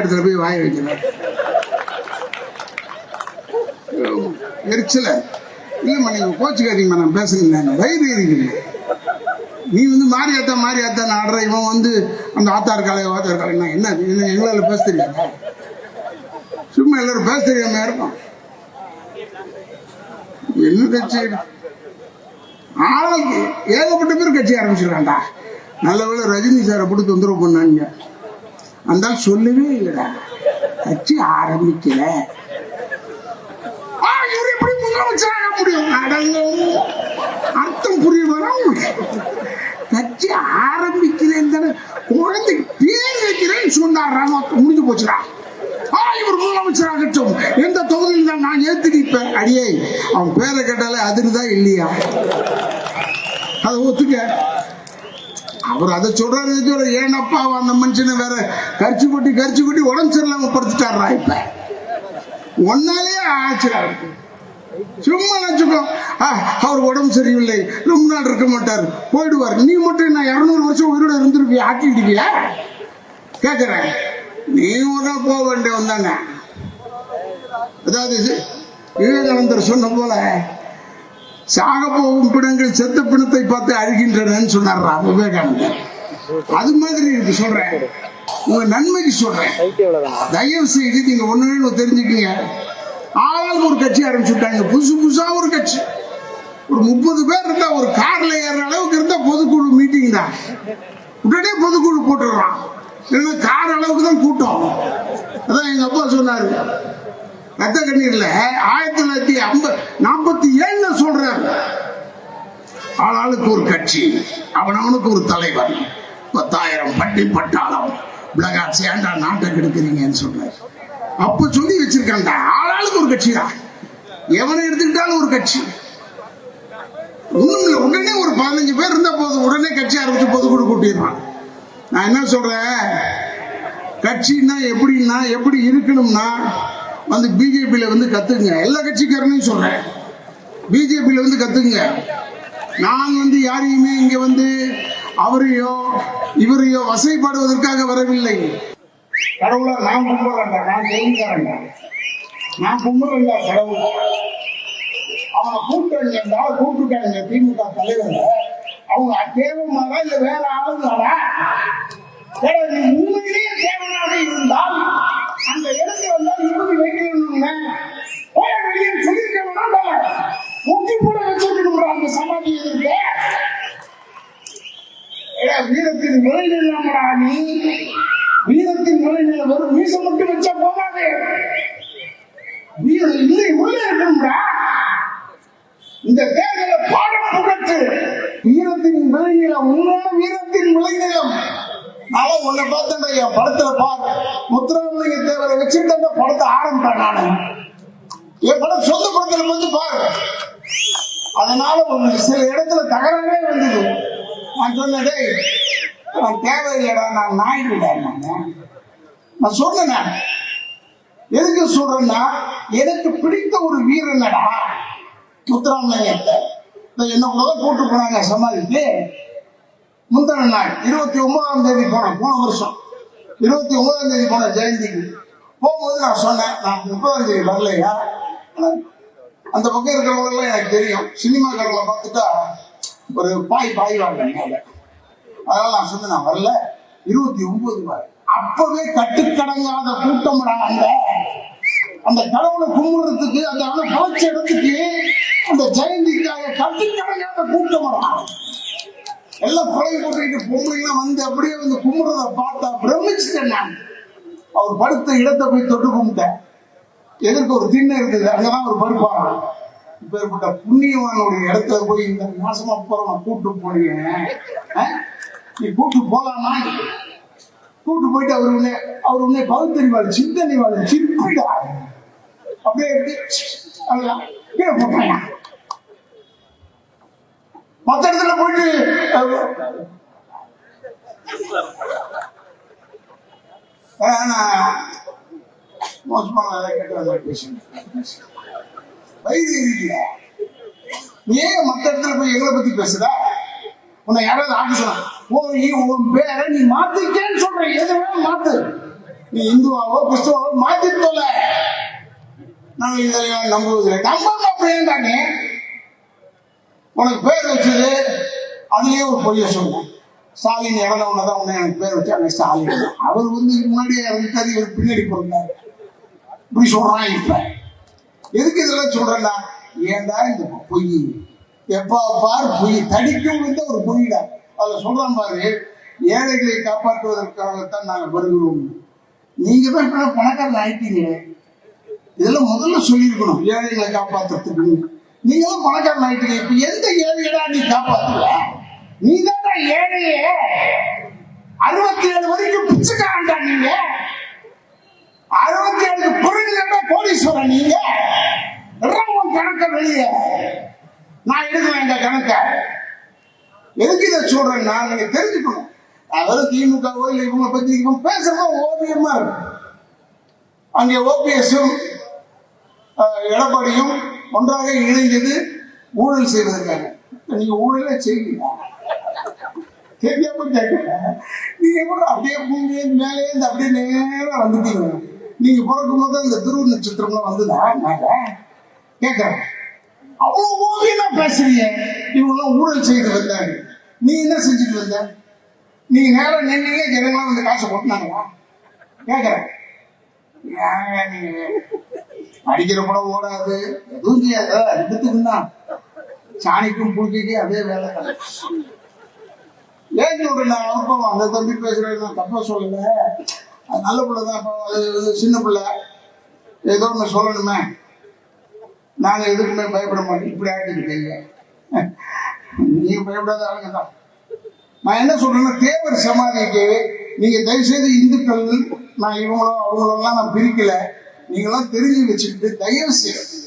இடத்துல போய் வாய வைக்கிறார். எரிச்சல இல்லம்மா, நீங்க கோச்சுக்காதீங்கம்மா, நான் பேசுறேன், வயிறு எரிக்கிறீங்க. நீ வந்து மாரியாத்தான் ஆடுற, இவன் வந்து அந்த ஆத்தார் காலை என்ன எங்களால பேச தெரியாதா? சும்மா எல்லாரும் பேச தெரியாம இருக்கும். என்ன கட்சி ஆளுக்கு ஏகப்பட்ட பேர் கட்சி ஆரம்பிச்சிருக்காண்டா. நல்ல வேளை ரஜினி சாரை போட்டு தொந்தரவு பண்ணாங்க. அந்த சொல்லவே இல்லடா, கட்சி ஆரம்பிக்கல. எப்படி முதலமைச்சராக முடியும்? அர்த்தம் புரிய வரும். கட்சி ஆரம்பிக்கிறேன், குழந்தைக்கு பேர் வைக்கிறேன்னு சொன்னார், முடிஞ்சு போச்சுடா. இவர் முதலமைச்சராகட்டும், எந்த தொகுதியில் தான் நான் ஏத்து நிற்பேன். அடியே, அவன் பேரை கேட்டாலே அதுதான் இல்லையா? அதை ஒத்துக்க. அவர் அதை சொல்றாரு. ஏனப்பா அந்த மனுஷனை வேற கரிச்சு கொட்டி உடம்பு சரியில்லாம படுத்துட்டாரா? இப்ப ஒன்னாலே ஆச்சுடா. சும்மா நினைச்சுக்கோ, அவர் உடம்பு சரியில்லை, ரொம்ப நாள் இருக்க மாட்டார், போயிடுவார். நீ மட்டும் நான் 200 வருஷம் உயிரோட இருந்திருப்பியா? ஆக்கிடுவியா? கேக்குறேன். நீ ஒரு நாள் போக வேண்டியவன் தானே. அதாவது விவேகானந்தர் சொன்ன போல, சாக போகும் பிணங்கள் செத்த பிணத்தை பார்த்து அழுகின்றன சொன்னார் விவேகானந்தர். அது மாதிரி இருக்கு. சொல்றேன், உங்க நன்மைக்கு சொல்றேன். தயவு செய்து நீங்க ஒண்ணு தெரிஞ்சுக்கீங்க. ஆளாளுக்கு ஒரு கட்சி ஆரம்பிச்சுட்டாங்க, புதுசா ஒரு கட்சி. ஒரு 30 பேர் இருந்தா, ஒரு கார்ல ஏற அளவுக்கு இருந்தா பொதுக்குழு மீட்டிங் தான். உடனே பொதுக்குழு போட்டுடுறான். கார் அளவுக்கு தான் கூட்டம். அதான் எங்க அப்பா சொன்னாரு, ரத்த கண்ணீர்ல 1947 சொல்றாரு, ஆளாளுக்கு ஒரு கட்சி, அவனவனுக்கு ஒரு தலைவர், 10,000 பட்டி பட்டாளம், பிளகாட்சி, ஏண்டா நாட்டை கெடுக்கிறீங்கன்னு சொல்றாரு. அப்ப சொல்லி வச்சிருக்காங்க, ஆளாளுக்கு ஒரு கட்சி தான். எவனை எடுத்துக்கிட்டாலும் ஒரு கட்சி. ஒண்ணும் இல்லை, உடனே ஒரு 15 பேர் இருந்தா போதும், உடனே கட்சி ஆரம்பிச்சு பொதுக்குழு கூட்டிடுறான். நான் என்ன சொல்றேன், கட்சின்னா எப்படின்னா, எப்படி இருக்கணும்னா, வந்து பிஜேபியில வந்து கத்துங்க. எல்லா கட்சிக்காரனையும் சொல்றேன், பிஜேபியில வந்து கத்துங்க. நான் வந்து யாரையுமே இங்க வந்து அவரையோ இவரையோ வசைப்பாடுவதற்காக வரவில்லை. கடவுளா நான் கும்பிடுறேன்டா, நான் தெரிஞ்சுக்கிறேன்டா, நான் கும்பிடுறேன்டா கடவுள். அவனை கூப்பிட்டுட்டாங்க திமுக தலைவர். அவங்க தேவமாடா இல்ல வேற ஆளுங்களாடா? நீ உண்மையிலேயே தேவனாக இருந்தால் அந்த இடத்துல வந்தால் இறுதி வைக்கணும் வெளியே சொல்லிருக்கா, முட்டி கூட வச்சிருக்கணும். அந்த சமாதி இருக்கு. வீரத்தின் விளைநிலமடா நீ. வீரத்தின் விளைநிலம் வரும் மீச மட்டும் வச்சா போகாது. வீரம் இல்லை, உள்ள இருக்கணும்டா. இந்த தேர்தலை பாடம் புகட்டு. வீரத்தின் விளைநிலம், உண்மையான வீரத்தின் விளைநிலம். நான் உன்னை பார்த்தேன், என் படத்துல பாரு, முத்துராமலிங்க தேவரை வச்சுட்டு அந்த படத்தை ஆரம்பிப்பேன். நானு என் படம் சொந்த படத்துல வந்து பாரு. அதனால சில இடத்துல தகராறே வந்தது. நான் சொன்னேன், நான் தேவையில்லடா, நான் நாய்க்குடா. நான் சொன்னேன், எதுக்கு சொல்றேன்னா, எனக்கு பிடித்த ஒரு வீரனடா முத்துராமலிங்கத்தை. என்ன உலக கூட்டு போனாங்க சமாதிக்கு. முந்தின நாள் 29ஆம் தேதி போனேன், போன வருஷம் 29ஆம் தேதி போன ஜெயந்திக்கு போகும்போது நான் சொன்னேன், நான் 30ஆம் தேதி வரலையா. அந்த பக்கம் இருக்கிறவங்க எனக்கு தெரியும், சினிமாக்காரங்களை பார்த்துட்டா ஒரு பாய் வாங்க. அதனால நான் சொன்னேன், நான் வரல, 29 வர. அப்பவே கட்டுக்கடங்காத கூட்டம்டா. அந்த கடவுளை கும்பிடுறதுக்கு, அந்த பழச்ச இடத்துக்கு, அந்த ஜெயந்திக்காக கட்டுக்கடங்காத கூட்டம்டா. எல்லாம் குறை போட்டுக்கிட்டு பொம்பளைங்களாம் வந்து அப்படியே வந்து கும்பிடுறத பார்த்தா பிரமிச்சுட்டேன் நான். அவர் படுத்த இடத்தை போய் தொட்டு கும்பிட்டேன். எதற்கு ஒரு திண்ணை இருக்குது, அங்கதான் ஒரு படுப்பாங்க. இப்ப ஏற்பட்ட புண்ணியவானுடைய இடத்துல போய் இந்த மாசமா போறவன் கூட்டு போனீங்க, நீ கூட்டு போலாமா? கூட்டு போயிட்டு அவர் உன்னை பகுத்தறிவாள், சிந்தனைவாள், சிற்பிடா அப்படியே கீழே போட்டாங்க. மற்ற இடத்துல போயிட்டு மோசமான வயது இல்ல. நீ ஏன் மற்ற இடத்துல போய் எங்களை பத்தி பேசுற? உன்னை யாராவது ஆக்க சொன்னா, உன் பேரை நீ மாத்திக்கேன்னு சொல்ற. எது வேணும் மாத்து. நீ இந்துவாவோ கிறிஸ்துவாவோ மாத்தி போல. நாங்கள் இதெல்லாம் நம்புவதில்லை. நம்பாம அப்படியே தானே உனக்கு பேர் வச்சது அதுலயே ஒரு பொய்ய சொன்னேன். ஸ்டாலின் இறந்தவனதான் உன்னை எனக்கு பேர் வச்சாங்க ஸ்டாலின். அவர் முன்னாடியே இறந்துட்டாரு, இவர் பின்னாடி பிறந்தாரு. இப்படி சொல்றான். இப்ப எதுக்கு இதெல்லாம் சொல்றேன்னா, ஏன்டா இந்த பொய் எப்ப பாரு பொய் தடிக்கும் ஒரு பொய்டா. அதுல சொல்றான் பாரு, ஏழைகளை காப்பாற்றுவதற்காகத்தான் நாங்கள் வருகிறோம். நீங்க தான் பணக்காரன் ஆயிட்டீங்களே, இதெல்லாம் முதல்ல சொல்லியிருக்கணும். ஏழைகளை காப்பாற்றுறதுக்கு நீங்களும் பணக்காரன் ஆயிட்டீங்க. இப்ப எந்த ஏழைகளா நீ காப்பாற்றுவ? நீ தான் ஏழையே. 67 வரைக்கும் பிச்சைக்காரன்டா நீங்க. 67 பிறகு கோடீஸ்வரன் நீங்க. கணக்க வெளியே நான் எடுக்கிறேன். எங்க கணக்க எதுக்கு இதை சொல்றேன்னா, நீங்க தெரிஞ்சுக்கணும். அதாவது திமுகவோ இல்லை இவங்க பத்தி இவங்க பேசுறதும் ஓவியமா இருக்கு. அங்கே ஓபிஎஸும் எடப்பாடியும் ஒன்றாக இணைந்தது ஊழல் செய்வதற்காக. நீங்க ஊழலே செய்வீங்க தெரியாம கேட்கல. நீங்க கூட அப்படியே மேலே இருந்து அப்படியே நேரம் வந்துட்டீங்க. நீங்க பிறக்கும் போது இந்த துருவ நட்சத்திரம்லாம் வந்துதா மேல கேட்கறேன். அவ்வளவு ஓவியமா பேசுறீங்க. இவங்கெல்லாம் ஊழல் செய்து வந்தாங்க. நீ என்ன செஞ்சுட்டு வந்த? நீங்க நேரம் நின்னீங்க, ஜனங்களாம் வந்து காசை கொட்டினாங்களா கேட்கறேன். நீங்க அடிக்கிற படம் ஓடாது, எதுவும் செய்யாத. எடுத்துக்குன்னா சாணிக்கும் பூஜைக்கும் அதே வேலை தான். ஏன் சொல்றேன், அவருக்கும் அந்த தம்பி பேசுறேன், நான் தப்பா சொல்லல. அது நல்ல பிள்ளைதான். சின்ன பிள்ளை ஏதோ ஒன்று சொல்லணுமே. நாங்க எதுக்குமே பயப்பட மாட்டோம். இப்படி ஆக்கிக்கிட்டீங்க, நீங்க பயப்படாத ஆளுங்க தான். நான் என்ன சொல்றேன்னா, தேவர் சமாதிக்கு நீங்க தயவுசெய்து இந்துக்கள், நான் இவங்களோ அவங்களெல்லாம் நான் பிரிக்கல, நீங்களாம் தெரிஞ்சு வச்சுக்கிட்டு தயவு செய்து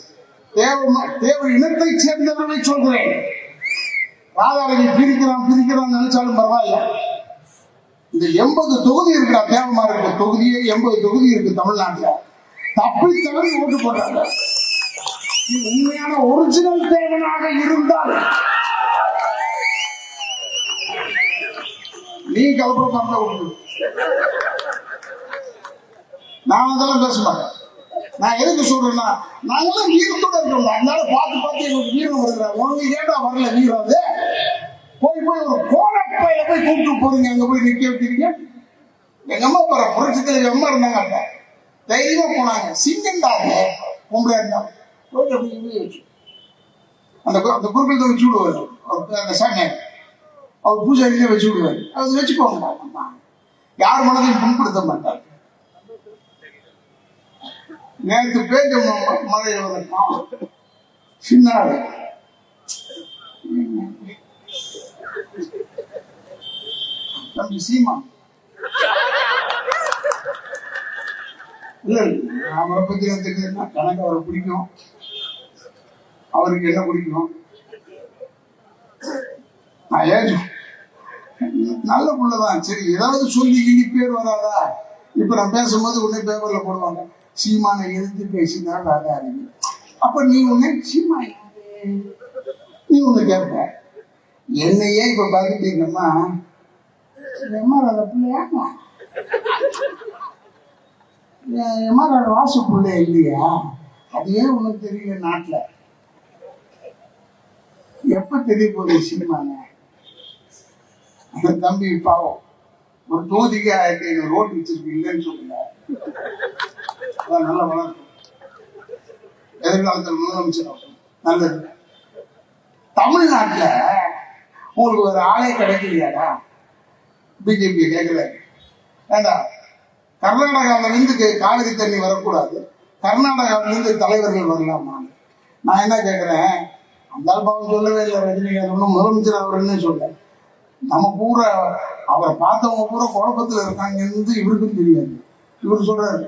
தேவர் இனத்தை சேர்ந்தவர்களை சொல்கிறேன். ராதாரவி பிரிக்கிறான் நினைச்சாலும் பரவாயில்ல. இந்த 80 தொகுதி இருக்கிற தேவமா இருக்க தொகுதியே 80 தொகுதி இருக்கு தமிழ்நாட்டுல. தப்பி தவறி ஓட்டு போடுறாங்க. உண்மையான ஒரிஜினல் தேவனாக இருந்தால் நீ கலப்புற பார்த்தா உண்டு. நான் அதெல்லாம் பேச மாட்டேன். நான் எதுக்கு சொல்றேன்னா, நாங்கெல்லாம் வீரத்தோட இருக்கோம். அதனால பார்த்து எங்களுக்கு வீரம் வருகிறாங்க. உனக்கு ஏண்டா வரல வீரம்? அது போய் ஒரு கோலப்பையில போய் கூப்பிட்டு போறீங்க, அங்க போய் நிக்க வைக்கிறீங்க. எங்க அம்மா போற புரட்சத்துல எங்க அம்மா இருந்தாங்க. அப்ப தைரியமா போனாங்க. சிங்கண்டாங்க பொம்பளை இருந்தாங்க. அந்த குறுக்கள் தான் வச்சு விடுவாரு. அந்த சாமியார் அவர் பூஜாரியிலே வச்சு விடுவாரு. அது வச்சுக்கோங்க. யார் மனதையும் புண்படுத்த மாட்டார். நேற்று பேஞ்ச மழை சின்ன தம்பி சீமா இல்ல, அவரை பத்தி தெரியுதுன்னா கணக்கு அவரை பிடிக்கும். அவருக்கு என்ன பிடிக்கும்? நான் ஏன் நல்ல பிள்ளைதான். சரி, ஏதாவது சொல்லி இனி பேர் வராதா? இப்ப நான் பேசும்போது உடனே பேப்பர்ல போடுவாங்க, சீமானை எதிர்த்து பேசினால் ராதா அறிவி. அப்ப நீ உன்னை சீமா நீ ஒண்ணு கேட்ப. என்னையே இப்ப பாத்துட்டீங்கம்மா, ராதா பிள்ளையா, ராதா வாசு பிள்ளை இல்லையா? அது ஏன் உனக்கு தெரியல? நாட்டுல எப்ப தெரிய போகுது சீமாங்க? அந்த தம்பி பாவம் ஒரு தொகுதிக்கு 1500 ஓட்டு வச்சிருக்கு. இல்லைன்னு சொல்லுங்க, நல்லா வளர்க்கும். எதிர்காலத்தில் முதலமைச்சர் நல்லது. தமிழ்நாட்டுல உங்களுக்கு ஒரு ஆளே கிடைக்கலையாடா? பிஜேபி கேட்கல. வேண்டாம், கர்நாடகாவில இருந்து காவிரி தண்ணி வரக்கூடாது, கர்நாடகாவில இருந்து தலைவர்கள் வரலாமா? நான் என்ன கேட்கிறேன், அந்த பாவம் சொல்லவே இல்லை. ரஜினிகாந்த் ஒன்றும் முதலமைச்சர் அவருன்னு சொல்ல. நம்ம பூரா அவரை பார்த்தவங்க பூரா குழப்பத்தில் இருக்காங்க. இவருக்கும் தெரியாது. இவரு சொல்றாரு.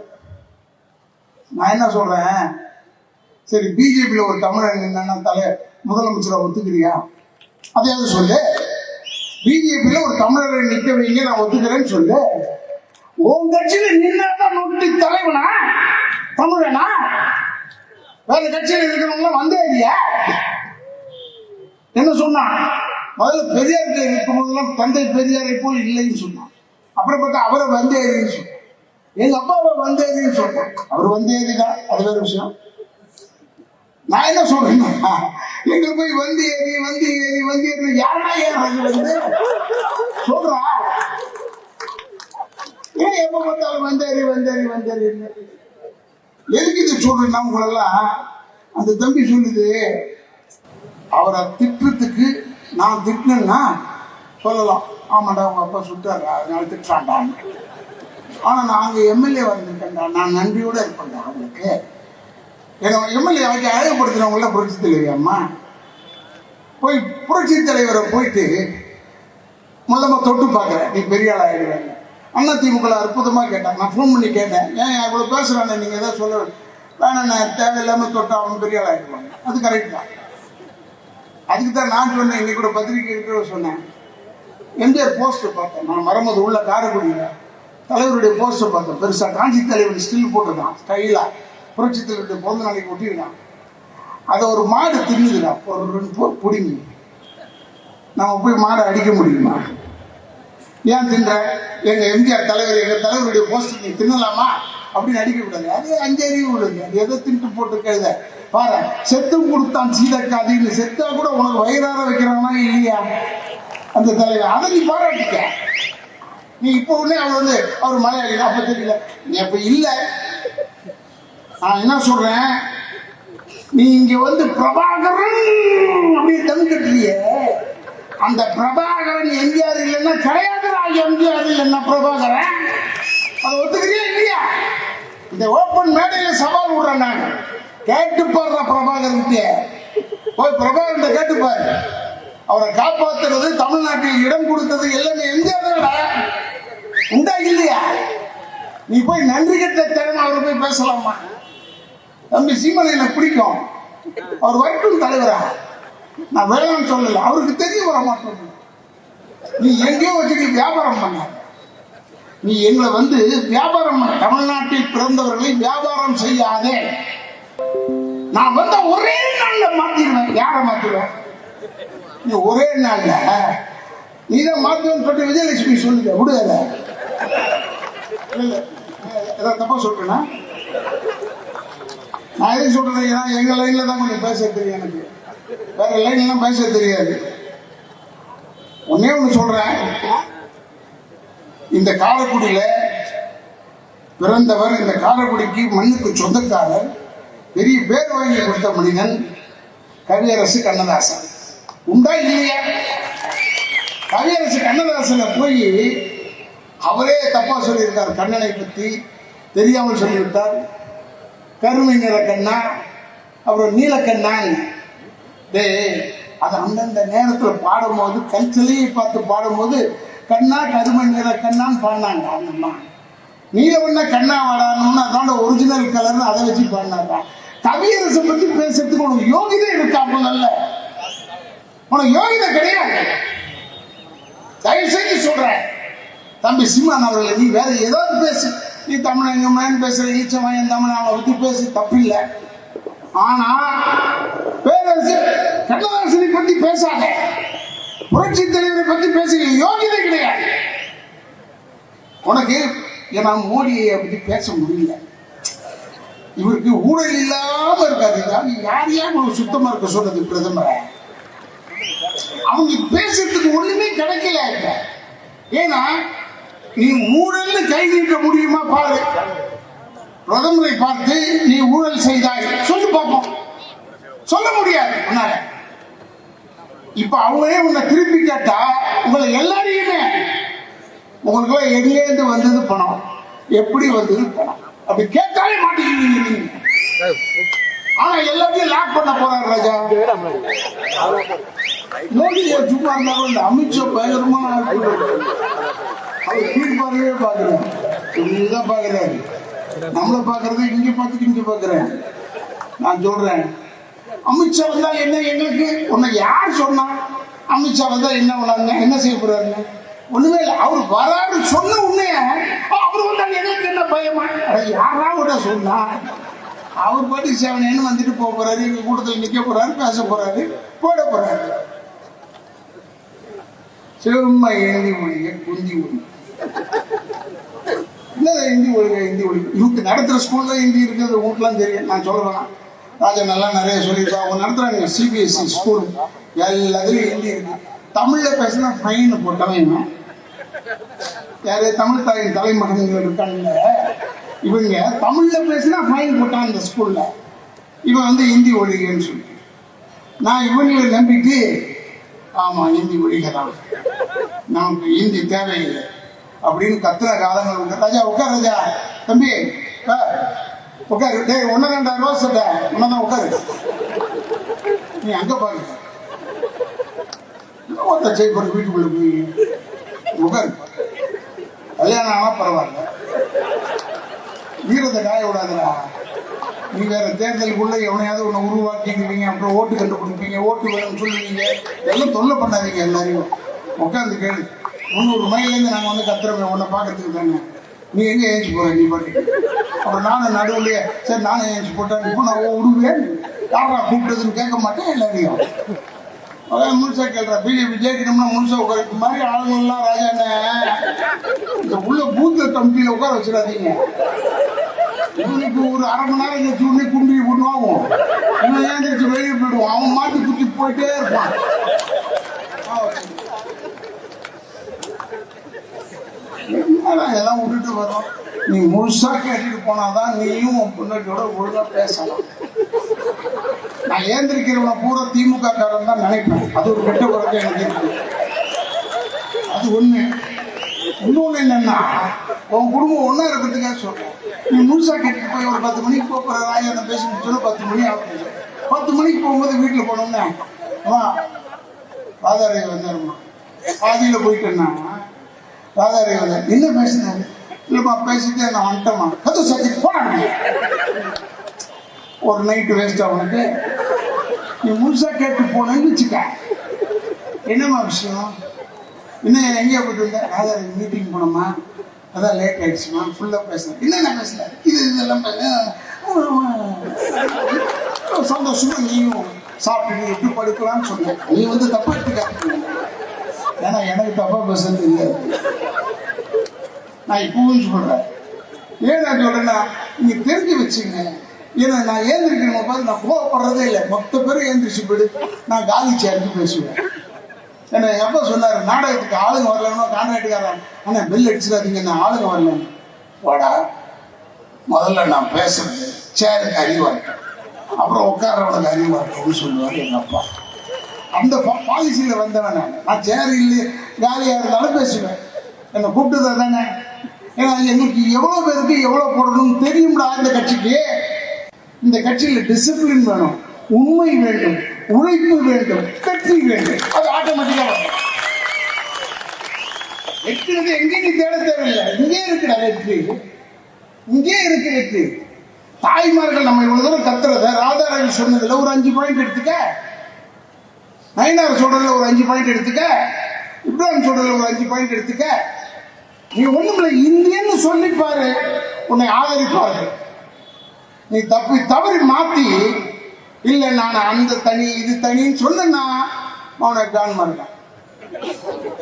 நான் என்ன சொல்றேன், சரி பிஜேபியில ஒரு தமிழன் என்னன்னா முதலமைச்சரை ஒத்துக்கிறியா? அதையாவது சொல்லு. பிஜேபியில ஒரு தமிழரை நிக்க வைங்க, நான் ஒத்துக்கிறேன்னு சொல்லு. உன் கட்சியில நின்னாதான் நொட்டி தலைவனா தமிழனா? வேற கட்சியில இருக்கிறவங்க வந்தே இல்லையா? என்ன சொன்னா, முதல்ல பெரியார் இருக்கும் போதெல்லாம் தந்தை பெரியாரை போல் இல்லைன்னு சொன்னான். அப்புறம் பார்த்தா அவரை வந்தேறின்னு சொன்னான். எங்க அப்பாவை வந்தேரின்னு சொல்றேன். அவர் வந்தேரிதான், அது வேற விஷயம். நான் என்ன சொல்றேன்னா, எங்க போய் வந்து ஏறி யாரா ஏறது வந்து சொல்றா. ஏன் எப்ப பார்த்தாலும் வந்தேரி எதுக்கு இது சொல்றேன்னா, உங்களெல்லாம் அந்த தம்பி சொல்லுது, அவரை திட்டுறதுக்கு நான் திட்டினேன்னா சொல்லலாம், ஆமாடா உங்க அப்பா சுட்டாரா அதனால திட்டுறான்டான். ஆனா நான் அங்க எம்எல்ஏ வந்திருக்கேன்டா, நான் நன்றியோட இருப்பேன்டா அவங்களுக்கு. ஏன்னா எம்எல்ஏ வைக்க அழகுபடுத்துறவங்கள புரட்சி தலைவர் அம்மா போய் புரட்சி தலைவரை போயிட்டு முதல்ல தொட்டு பார்க்குறேன், நீ பெரிய ஆள் ஆயிடுவேன். அண்ணா திமுக அற்புதமா கேட்டான். நான் ஃபோன் பண்ணி கேட்டேன், ஏன் இவ்வளவு பேசுறானே நீங்க ஏதாவது சொல்ல வேணாம், நான் தேவையில்லாம தொட்டா அவன் பெரிய ஆள் ஆயிடுவாங்க. அது கரெக்ட் தான். அதுக்கு தான் நான் சொன்னேன், இன்னைக்கு கூட பத்திரிகை சொன்னேன், எம்ஜிஆர் போஸ்டர் பார்த்தேன். நான் வரும்போது உள்ள காரைக்குடியில தலைவருடைய போஸ்டர் பார்த்தேன், பெருசா காஞ்சி தலைவர் ஸ்டில் போட்டுருக்கான், ஸ்டைலா புரட்சி தலைவருடைய பிறந்த நாளைக்கு ஒட்டிருக்கான். அதை ஒரு மாடு தின்னுதுடா, ஒரு பிடிங்கி. நம்ம போய் மாடை அடிக்க முடியுமா? ஏன் தின்ற? எங்க எம்ஜிஆர் தலைவர், எங்க தலைவருடைய போஸ்டர் நீ தின்னலாமா அப்படின்னு அடிக்க கூடாது. அது அஞ்சறிவு உள்ளது. அது எதை தின்ட்டு போட்டு கழுத பாரு. செத்தும் கொடுத்தான் சீதக்காதின்னு, செத்தா கூட உனக்கு வயிறார வைக்கிறானா இல்லையா அந்த தலைவர்? அதை நீ பாராட்டிக்க. நீ இப்ப உடனே அவர் வந்து அவர் மலையாளி அப்ப தெரியல, நீ அப்ப இல்ல. நான் என்ன சொல்றேன், நீ இங்க வந்து பிரபாகரன் அப்படியே தம் கட்டுறிய, அந்த பிரபாகரன் எம்ஜிஆர் இல்லைன்னா கிடையாதுடா. எம்ஜிஆர் இல்லைன்னா பிரபாகரன், அதை ஒத்துக்கிறியா இல்லையா? இந்த ஓப்பன் மேடையில சவால் விடுறேன் நான். கேட்டு பாடுற பிரபாகரன் போய் பிரபாகரன் கேட்டுப்பாரு. அவரை காப்பாத்துறது, தமிழ்நாட்டில் இடம் கொடுத்தது எல்லாமே எம்ஜிஆர் உண்டா இல்லையா? நீ போய் நன்றி கட்ட திறமை அவரை போய் பேசலாமா? தம்பி சீமானை எனக்கு பிடிக்கும், அவர் வரட்டும் தலைவரா, நான் வேளாண் சொல்லல, அவருக்கு தெரிய வர மாட்டோம். நீ எங்கேயோ வச்சுட்டு வியாபாரம் பண்ண, நீ எங்களை வந்து வியாபாரம் பண்ண. தமிழ்நாட்டில் பிறந்தவர்களை வியாபாரம் செய்யாதே. நான் வந்த ஒரே நாள்ல மாத்திடுவேன். யாரை மாத்திடுவேன்? நீ ஒரே நாள்ல நீதான் மாத்துவேன்னு சொல்லிட்டு விஜயலட்சுமி சொல்லுங்க, விடுதல. ஏதாவது தப்பா சொல்றேன்னா? நான் எதுவும் சொல்றேன், எங்க லைன்ல தான் கொஞ்சம் பேச தெரியும், எனக்கு வேற லைன் எல்லாம் பேச தெரியாது. ஒன்னே ஒண்ணு சொல்றேன், இந்த காரைக்குடியில பிறந்தவர், இந்த காரைக்குடிக்கு மண்ணுக்கு சொந்தக்காரர், பெரிய பேர் வாங்கி கொடுத்த மனிதன் கவியரசு கண்ணதாசன். உண்டா இல்லையா? கவியரசு கண்ணதாசனை போய் அவரே தப்பா சொல்லியிருக்கார், கண்ணனை பத்தி தெரியாமல் சொல்லிவிட்டார். கருமை நிற கண்ணா, அப்புறம் நீலக்கண்ணான். அது அந்தந்த நேரத்தில் பாடும்போது, கல்ச்சலையை பார்த்து பாடும்போது கண்ணா கருமை நிற கண்ணான்னு பாடினாங்க. அந்தம்மா நீலவண்ண கண்ணா வாடான்னு அதோட ஒரிஜினல் கலர்னு அதை வச்சு பாடினாங்க. கவியரசை பத்தி பேசுறதுக்கு உனக்கு யோகிதை இருக்கா? நல்ல உனக்கு யோகிதை கிடையாது. தயவு செஞ்சு சொல்றேன் தம்பி சீமான் அவர்களை, நீ வேற ஏதாவது பேசு. நீ தமிழன் பேசுற, ஈச்சமயன் தமிழ் அவளை பத்தி பேசு, தப்பில்லை. ஆனா பேரரசு கண்ணதாசனை பத்தி பேசாத, புரட்சி தலைவரை பத்தி பேச யோகிதை கிடையாது உனக்கு. ஏன்னா மோடியை பத்தி பேச முடியல, இவருக்கு ஊழல் இல்லாம இருக்காது. யார் யார் சுத்தமா இருக்க சொல்றது பிரதமரை? அவங்க பேசுறதுக்கு ஒண்ணுமே கிடைக்கல. ஏன்னா நீ ஊழல்னு கை நீக்க முடியுமா பாரு. பிரதமரை பார்த்து நீ ஊழல் செய்தாய் சொல்லி பார்ப்போம், சொல்ல முடியாது உன்னால. இப்ப அவங்களே உன்னை திருப்பி கேட்டா உங்களை எல்லாரையுமே, உங்களுக்கு எங்கேருந்து வந்தது பணம், எப்படி வந்தது பணம் அப்படி கேட்டாலே மாட்டேங்கிறீங்க. ஆனா எல்லாத்தையும் லாக் பண்ண போறாரு ராஜா. மோடி சும்மா இருந்தாலும் இந்த அமித்ஷா பயங்கரமா அவர் கீழ்பார்வையே பாக்குறேன், இதுதான் பாக்குறாரு. நம்மளை பாக்குறது இங்க பார்த்துட்டு இங்க பாக்குறேன். நான் சொல்றேன், அமித்ஷா வந்தா என்ன எங்களுக்கு உன்னை யார் சொன்னா? அமித்ஷா வந்தா என்ன பண்ணாங்க, என்ன செய்ய போறாங்க? ஒண்ணுமே இல்லை. அவர் வராரு சொன்ன உடனே அவரு வந்தா எங்களுக்கு என்ன பயமா? யாராவது சொன்னா அவர் பாட்டி சேவனேன்னு வந்துட்டு போக போறாரு, எங்க கூட்டத்தில் நிக்க போறாரு, பேச போறாரு, போட போறாரு. செம்மை ஏந்தி மொழிய குந்தி மொழி இல்லை ஹிந்தி ஒழுங்கு ஹிந்தி ஒழுங்கு இவங்க நடத்துகிற ஸ்கூலில் ஹிந்தி இருக்கிறது உங்களுக்குலாம் தெரியும், நான் சொல்ல வேணாம். ராஜா நல்லா நிறைய சொல்லியிருக்கா. அவங்க நடத்துகிறாங்க சிபிஎஸ்சி ஸ்கூல், எல்லாத்துலேயும் ஹிந்தி இருக்கு. தமிழில் பேசினா ஃபைன் போட்டவன் யாரு? தமிழ் தாயின் தலைமகன்கள் இருக்காங்க இவங்க. தமிழில் பேசினா ஃபைன் போட்டான் இந்த ஸ்கூலில். இவன் வந்து ஹிந்தி ஒழிகன்னு சொல்லி நான் இவங்களை நம்பிட்டு ஆமாம் ஹிந்தி ஒழிகதான், நமக்கு ஹிந்தி தேவையில்லை அப்படின்னு கத்துற காலங்கள் உண்டு. ராஜா உட்கார், ராஜா தம்பி உட்காரு, டே 1,200 சட்டை உன்னதான் உட்காரு, நீ அங்க பாரு ஒருத்த செய்ய வீட்டுக்குள்ள போய் உட்காரு. கல்யாணம் ஆனா பரவாயில்ல, வீரத்தை காய விடாதுடா. நீ வேற தேர்தலுக்குள்ள எவனையாவது உன்னை உருவாக்கிடுவீங்க, அப்புறம் ஓட்டு கண்டுபிடிப்பீங்க, ஓட்டு வேணும்னு சொல்லுவீங்க, எல்லாம் தொல்லை பண்ணாதீங்க. எல்லாரையும் உட்காந்து கேளு. 300 மைலேருந்து நாங்கள் வந்து கத்துறோம் உன்னை பார்க்கறதுக்கு தானே. நீ எங்க ஏஞ்சி போற? நீ பாட்டு அப்புறம் நானும் நடுவுலையே சரி நானும் ஏஞ்சி போட்டேன். இப்போ நான் விடுவேன், யாரா கூப்பிட்டதுன்னு கேட்க மாட்டேன். எல்லாரையும் அதான் முழுசா கேள்றா. பிஜேபி ஜெயிக்கணும்னா முழுசா உட்கார மாதிரி ஆளுங்கள்லாம் ராஜாண்ணே இந்த உள்ள பூத்த கமிட்டியில உட்கார வச்சிடாதீங்க. இவனுக்கு ஒரு 1/2 மணி நேரம் கழிச்சு உடனே குண்டி பண்ணுவாகும், இவன் ஏந்திரிச்சு வெளியே போயிடுவான், அவன் மாட்டி குத்தி போயிட்டே இருப்பான். எல்லாம் விட்டுட்டு வரோம். நீ முழுசா கேட்டுட்டு போனாதான் நீயும் உன் பொண்ணோட ஒழுங்கா பேசலாம். நான் ஏந்திரிக்கிறவனை பூரா திமுக காரன் தான் நினைப்பேன். அது ஒரு கெட்ட பழக்கம் எனக்கு இருக்கு. அது ஒண்ணு. இன்னொன்னு என்னன்னா, உன் குடும்பம் ஒன்னா இருக்கிறதுக்காக சொல்றேன். நீ முழுசா கேட்டுட்டு போய் ஒரு 10 மணிக்கு போகிற ராஜா பேசி முடிச்சோன்னா 10 மணி ஆகும். 10 மணிக்கு போகும்போது வீட்டுல போனோம்னா ராதாரை வந்துடுமா, பாதியில போயிட்டேன்னா ராதாரை வந்த என்ன பேசினாரு இல்லப்பா பேசிட்டு நான் வந்துட்டேமா அது சரி போனாங்க. ஒரு நைட்டு வேஸ்ட் அவனுக்கு. நீ முழுசா கேட்டு போனேன்னு வச்சுக்க. என்னம்மா விஷயம்? இன்னும் எங்கேயா போயிட்டு இருந்த? ராதாரை மீட்டிங் போனோமா, அதான் லேட் ஆயிடுச்சுமா, ஃபுல்லா பேசுறேன். என்னென்ன பேசுறேன்? இதெல்லாம் சந்தோஷமா நீயும் சாப்பிட்டு எப்படி படுக்கலாம்னு சொன்னேன். நீ வந்து தப்பா எடுத்துக்க, ஏன்னா எனக்கு தப்பா பேசுறது இல்லை. நான் இப்பவும் சொல்றேன். ஏன் நான் சொல்றேன்னா, நீங்க தெரிஞ்சு வச்சுங்க. ஏன்னா நான் ஏந்திரிக்கணும் பார்த்து நான் கோவப்படுறதே இல்லை. மொத்த பேரும் ஏந்திரிச்சு போயிடு, நான் காலி சேர்த்து பேசுவேன். ஏன்னா எங்க அப்பா சொன்னாரு, நாடகத்துக்கு ஆளுங்க வரலன்னா கான்ட்ராக்டுக்காரன் ஆனா பெல் அடிச்சிடாதீங்க, நான் ஆளுங்க வரலன்னு. வாடா, முதல்ல நான் பேசுறது சேருக்கு அறிவா இருக்கேன், அப்புறம் உட்கார்றவனுக்கு அறிவா இருக்கும்னு சொல்லுவாரு எங்க அப்பா. அந்த பாலிசியில வந்தவன் நான் சேர் இல்லை காலியா இருந்தாலும் பேசுவேன். என்னை கூப்பிட்டது தானே. ஏன்னா எங்களுக்கு எவ்வளவு பேருக்கு எவ்வளவு போடணும்னு தெரியும்டா. இந்த கட்சிக்கு, இந்த கட்சியில டிசிப்ளின் வேணும், உண்மை வேண்டும், உழைப்பு வேண்டும், கட்சி வேண்டும். அது ஆட்டோமேட்டிக்கா வரும். வெற்றி எங்கே நீ தேட தேவையில்லை, இங்கே இருக்குடா வெற்றி, இங்கே இருக்கு வெற்றி. தாய்மார்கள் நம்ம இவ்வளவு தூரம் கத்துறத ராதாரவி சொன்னதுல ஒரு 5 பாயிண்ட் எடுத்துக்க, நயினார் சொல்றதுல ஒரு 5 பாயிண்ட் எடுத்துக்க, இப்ராஹிம் சொல்றதுல ஒரு 5 பாயிண்ட் எடுத்துக்க. நீ ஒண்ணுமில்லை இந்தியன்னு சொல்லிப்பாரு, உன்னை ஆதரிப்பார்கள். நீ தவறி மாத்தி இல்ல நான் அந்த தனி இது தனின்னு சொன்னா அவனை கான் மாட்டான்,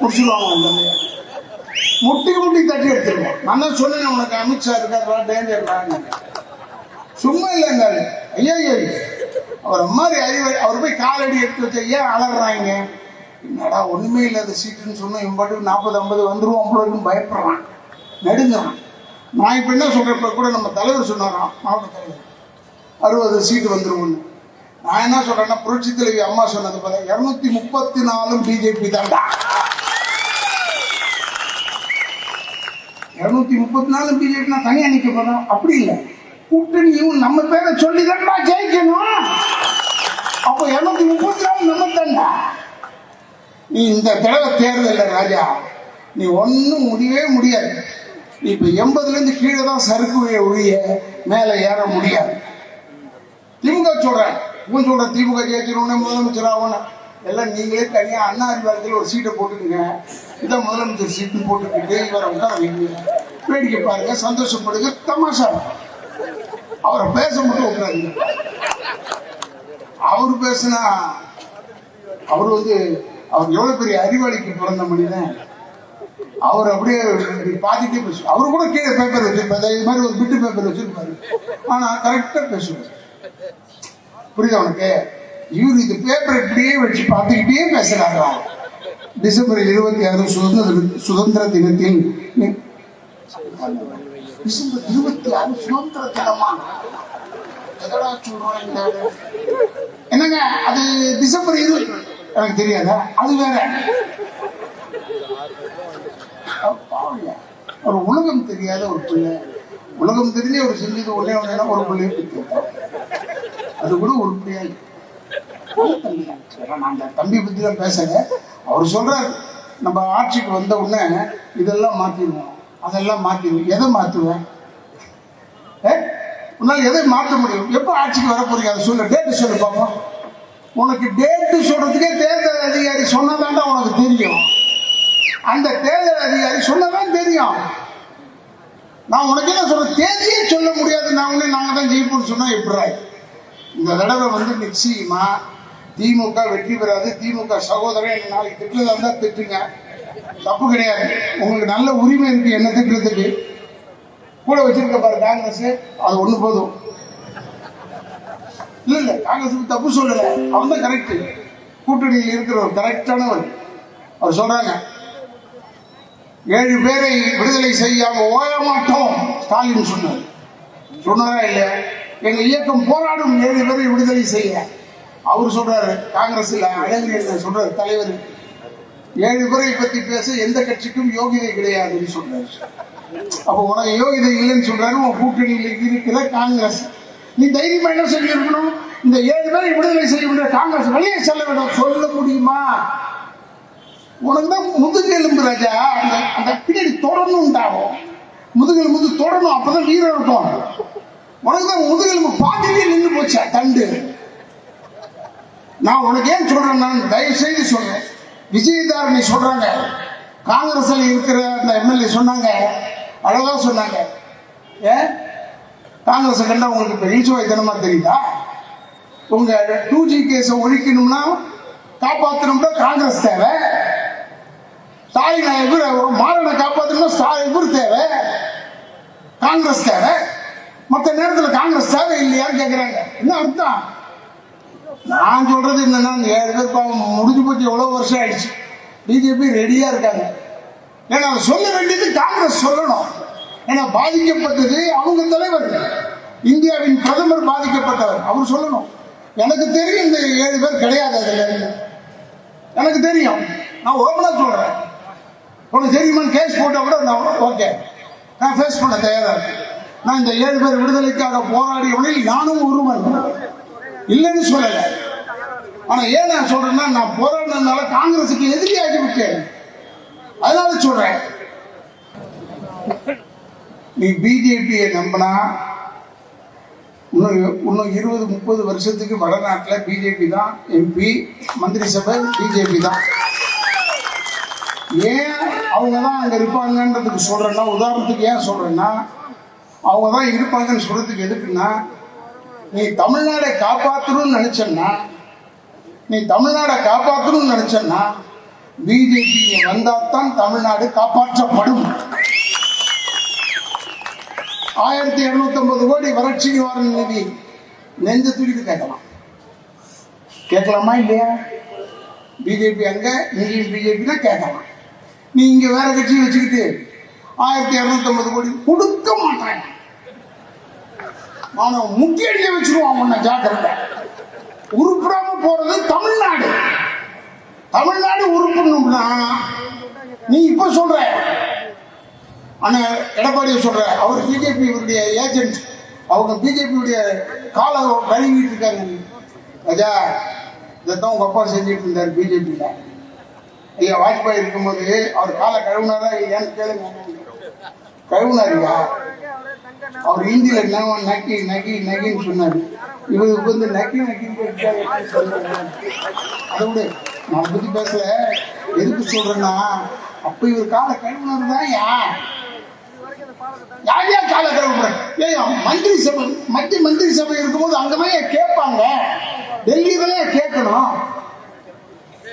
முடிச்சுடுவாங்க. முட்டி முட்டி தட்டி எடுத்துருவோம். நான் தான் சொன்னேன் உனக்கு அமித்ஷா இருக்காரு டேஞ்சர் சும்மா இல்லைங்க. ஐயா அவர் மாதிரி அறிவு, அவர் போய் காலடி எடுத்து வச்ச ஏன் அலறாங்க? என்னடா ஒண்ணுமே இல்லாத சீட்டுன்னு சொன்னா இம்பாட்டுக்கு 40-50 வந்துருவோம் அவ்வளோன்னு பயப்படுறான், நடுங்கிறான். நான் இப்ப என்ன சொல்றப்ப கூட நம்ம தலைவர் சொன்னாராம், மாவட்ட தலைவர் 60 சீட்டு வந்துருவோம்னு. நான் என்ன சொல்றேன்னா, புரட்சி தலைவி அம்மா சொன்னது போல 234 பிஜேபி தான்டா. 234 பிஜேபி நான் தனியா நிக்க போறோம் அப்படி இல்லை, கூட்டணியும் நம்ம பேரை சொல்லிதான்டா ஜெயிக்கணும். அப்போ 234 நம்ம தான்டா. நீ இந்த தடவை தேர்தல் ராஜா, நீ ஒன்னும் முடியவே முடியாது. நீ இப்ப 80லேருந்து கீழே தான் சறுக்குவைய ஒழிய மேல ஏற முடியாது. திமுக சொல்றேன், சொல்ற திமுக ஜெயிச்சிருவோம் முதலமைச்சர் ஆகணும் எல்லாம் நீங்களே தனியா அண்ணா அறிவாலயத்தில் ஒரு சீட்டை போட்டுக்குங்க, இதான் முதலமைச்சர் சீட்டு போட்டுக்கிட்டு இவரை உட்கார வைங்க, வேடிக்கை பாருங்க, சந்தோஷப்படுங்க, தமாஷா. அவரை பேச மட்டும் உட்காருங்க. அவரு பேசுனா அவர் எவ்வளவு பெரிய அறிவாளிக்கு பிறந்த மனிதன். அவர் அப்படியே பாதிட்டே பேசுவார். அவரு கூட கீழே பேப்பர் வச்சிருப்பாரு, இது மாதிரி ஒரு பிட்டு பேப்பர் வச்சிருப்பாரு. ஆனா கரெக்டா பேசுவார். புரியுதா உனக்கு? இவரு இந்த பேப்பர் இப்படியே வச்சு பார்த்துக்கிட்டே பேசுறாங்க. டிசம்பர் 26 சுதந்திர தினத்தில் டிசம்பர் 26 சுதந்திர தினமா என்னங்க? அது டிசம்பர் 20 எனக்கு தெரியாதா? அது வேற. ஒரு உலகம் தெரியாத ஒரு பிள்ளை, உலகம் தெரிஞ்ச ஒரு செஞ்சது ஒன்னே ஒன்னா ஒரு பிள்ளைய பத்தி அது கூட உருப்படியா. நான் தம்பி பத்தி தான் பேசுங்க. அவர் சொல்றாரு, நம்ம ஆட்சிக்கு வந்த உடனே இதெல்லாம் மாத்திடுவோம், அதெல்லாம் மாத்திடுவோம். எதை மாத்துவேன்? உன்னால எதை மாற்ற முடியும்? எப்ப ஆட்சிக்கு வர போறீங்க அதை சொல்லு, டேட்டு சொல்லு பாப்போம். உனக்கு டேட்டு சொல்றதுக்கே தேர்தல் அதிகாரி சொன்னதாண்டா உனக்கு தெரியும். அந்த தேர்தல் அதிகாரி சொன்னதான் தெரியும். நான் உனக்கு என்ன சொல்ற, தேதியே சொல்ல முடியாது. நாங்க தான் ஜெயிப்போம்னு சொன்னா எப்படி? இந்த தடவை நிச்சயமா திமுக வெற்றி பெறாது. திமுக சகோதரன் என்ன நாளைக்கு திட்டுறதா இருந்தா திட்டுங்க, தப்பு கிடையாது. உங்களுக்கு நல்ல உரிமை இருக்கு என்ன திட்டுறதுக்கு. கூட வச்சிருக்க பாரு காங்கிரஸ், அது ஒண்ணு போதும். இல்ல காங்கிரஸுக்கு தப்பு சொல்லல, அவன் தான் கரெக்ட். கூட்டணியில் இருக்கிற ஒரு கரெக்டானவர். அவர் சொல்றாங்க, 7 பேரை விடுதலை செய்யாம ஓய மாட்டோம் ஸ்டாலின் சொன்னார். சொன்னாரா இல்லையா? எங்க இயக்கம் போராடும் 7 பேரை விடுதலை செய்ய. அவர் சொல்றாரு, காங்கிரஸ்ல அழகிரி சொல்றாரு தலைவர், 7 பேரை பத்தி பேச எந்த கட்சிக்கும் யோகிதை கிடையாதுன்னு சொல்றாரு. அப்ப உனக்கு யோகிதை இல்லைன்னு சொல்றாரு உன் கூட்டணியில் இருக்கிற காங்கிரஸ். நீ தைரியமா என்ன செஞ்சிருக்கணும்? இந்த 7 பேரை விடுதலை செய்ய முடிய காங்கிரஸ் வெளியே செல்ல வேண்டும் சொல்ல முடியுமா? உனக்கு தான் முதுகெலும்பு ராஜா. அந்த பின்னாடி தொடர்ந்து உண்டாகும். முதுகெலும்பு தொடரணும், அப்பதான் வீரம் இருக்கும். உனக்கு தான் முதுகெலும்பு பாதியிலே நின்று போச்சா தண்டு. நான் உனக்கு ஏன் சொல்றேன், நான் தயவு செய்து சொல்றேன். விஜயதாரணி சொல்றாங்க, காங்கிரஸ்ல இருக்கிற அந்த எம்எல்ஏ சொன்னாங்க, அழகா சொன்னாங்க. ஏன் காங்கிரஸ் கண்டா உங்களுக்கு இப்ப இழிச்சுவாய்த்தனமா தெரியுதா? உங்க 2G கேஸ ஒழிக்கணும்னா காப்பாற்றணும்னா காங்கிரஸ் தேவை. ஸ்டாலின் மாறனை காப்பாற்றணும்னா இவர் தேவை, காங்கிரஸ் தேவை. மற்ற நேரத்தில் காங்கிரஸ் தேவை இல்லையான்னு கேட்கிறாங்க. என்ன அர்த்தம்? நான் சொல்றது என்னன்னா, 7 பேர் முடிஞ்சு போச்சு, எவ்வளவு வருஷம் ஆயிடுச்சு. பிஜேபி ரெடியா இருக்காங்க. ஏன்னா சொல்ல வேண்டியது காங்கிரஸ் சொல்லணும். ஏன்னா பாதிக்கப்பட்டது அவங்க தலைவர், இந்தியாவின் பிரதமர் பாதிக்கப்பட்டவர், அவர் சொல்லணும். எனக்கு தெரியும் இந்த 7 பேர் கிடையாது, அதுல எனக்கு தெரியும். நான் ஓபனா சொல்றேன். உனக்கு தெரியுமான்னு கேஸ் போட்டா கூட நான் ஓகே, நான் ஃபேஸ் பண்ண தயாரா இருக்கேன். நான் இந்த 7 பேர் விடுதலைக்காக போராடியவனில் நானும் ஒருவன், இல்லைன்னு சொல்லல. ஆனா ஏன் நான் சொல்றேன்னா, நான் போராடினால காங்கிரசுக்கு எதிரியாகி விட்டேன், அதனால சொல்றேன். நீ பிஜேபியை நம்பினா இன்னும் 20-30 வருஷத்துக்கு வடநாட்டில் பிஜேபி தான் எம்பி, மந்திரி சபை பிஜேபி தான். ஏன் அவங்க தான் அங்க இருப்பாங்கன்றதுக்கு சொல்றேன்னா, உதாரணத்துக்கு ஏன் சொல்றேன்னா, அவங்க தான் இருப்பாங்கன்னு சொல்றதுக்கு எதுக்குன்னா, நீ தமிழ்நாடை காப்பாற்றணும்னு நினைச்சன்னா, பிஜேபி வந்தால்தான் தமிழ்நாடு காப்பாற்றப்படும். 1250 கோடி வறட்சி நிவாரண நிதி நெஞ்ச தூக்கிட்டு கேட்கலாமா இல்லையா? பிஜேபி அங்க, இங்கேயும் பிஜேபி தான் கேட்கலாம். நீ இங்க வேற கட்சி வச்சுக்கிட்டு 1250 கோடி கொடுக்க மாட்டாங்க. அவன் முக்கிய அடிக்க வச்சிருவான் உன்னை, ஜாக்கிரதை. உருப்படாம போறது தமிழ்நாடு. தமிழ்நாடு உருப்படணும்னா நீ இப்ப சொல்ற, ஆனா எடப்பாடியை சொல்ற, அவர் பிஜேபி இவருடைய ஏஜென்ட், அவங்க பிஜேபியுடைய காலை கழுவிட்டு இருக்காங்க. ராஜா, இதைத்தான் உங்க அப்பா செஞ்சுட்டு இருந்தார் பிஜேபியில. ஐயா வாஜ்பாய் இருக்கும்போது அவர் காலை கழுவுனாரா இல்லையான்னு கேளுங்க. கழுவுனாருயா. அவர் ஹிந்தியில நக்கி நக்கி நக்கின்னு சொன்னாரு. இவருக்கு நக்கி நக்கின்னு அதை விட நான் பத்தி பேசல. எதுக்கு சொல்றேன்னா, அப்ப இவர் காலை கழுவுனாரு தான். யாரையா காலை கழுவுற? மந்திரி சபை, மத்திய மந்திரி சபை இருக்கும்போது அங்கதான் கேட்பாங்க, டெல்லியில கேட்கணும்.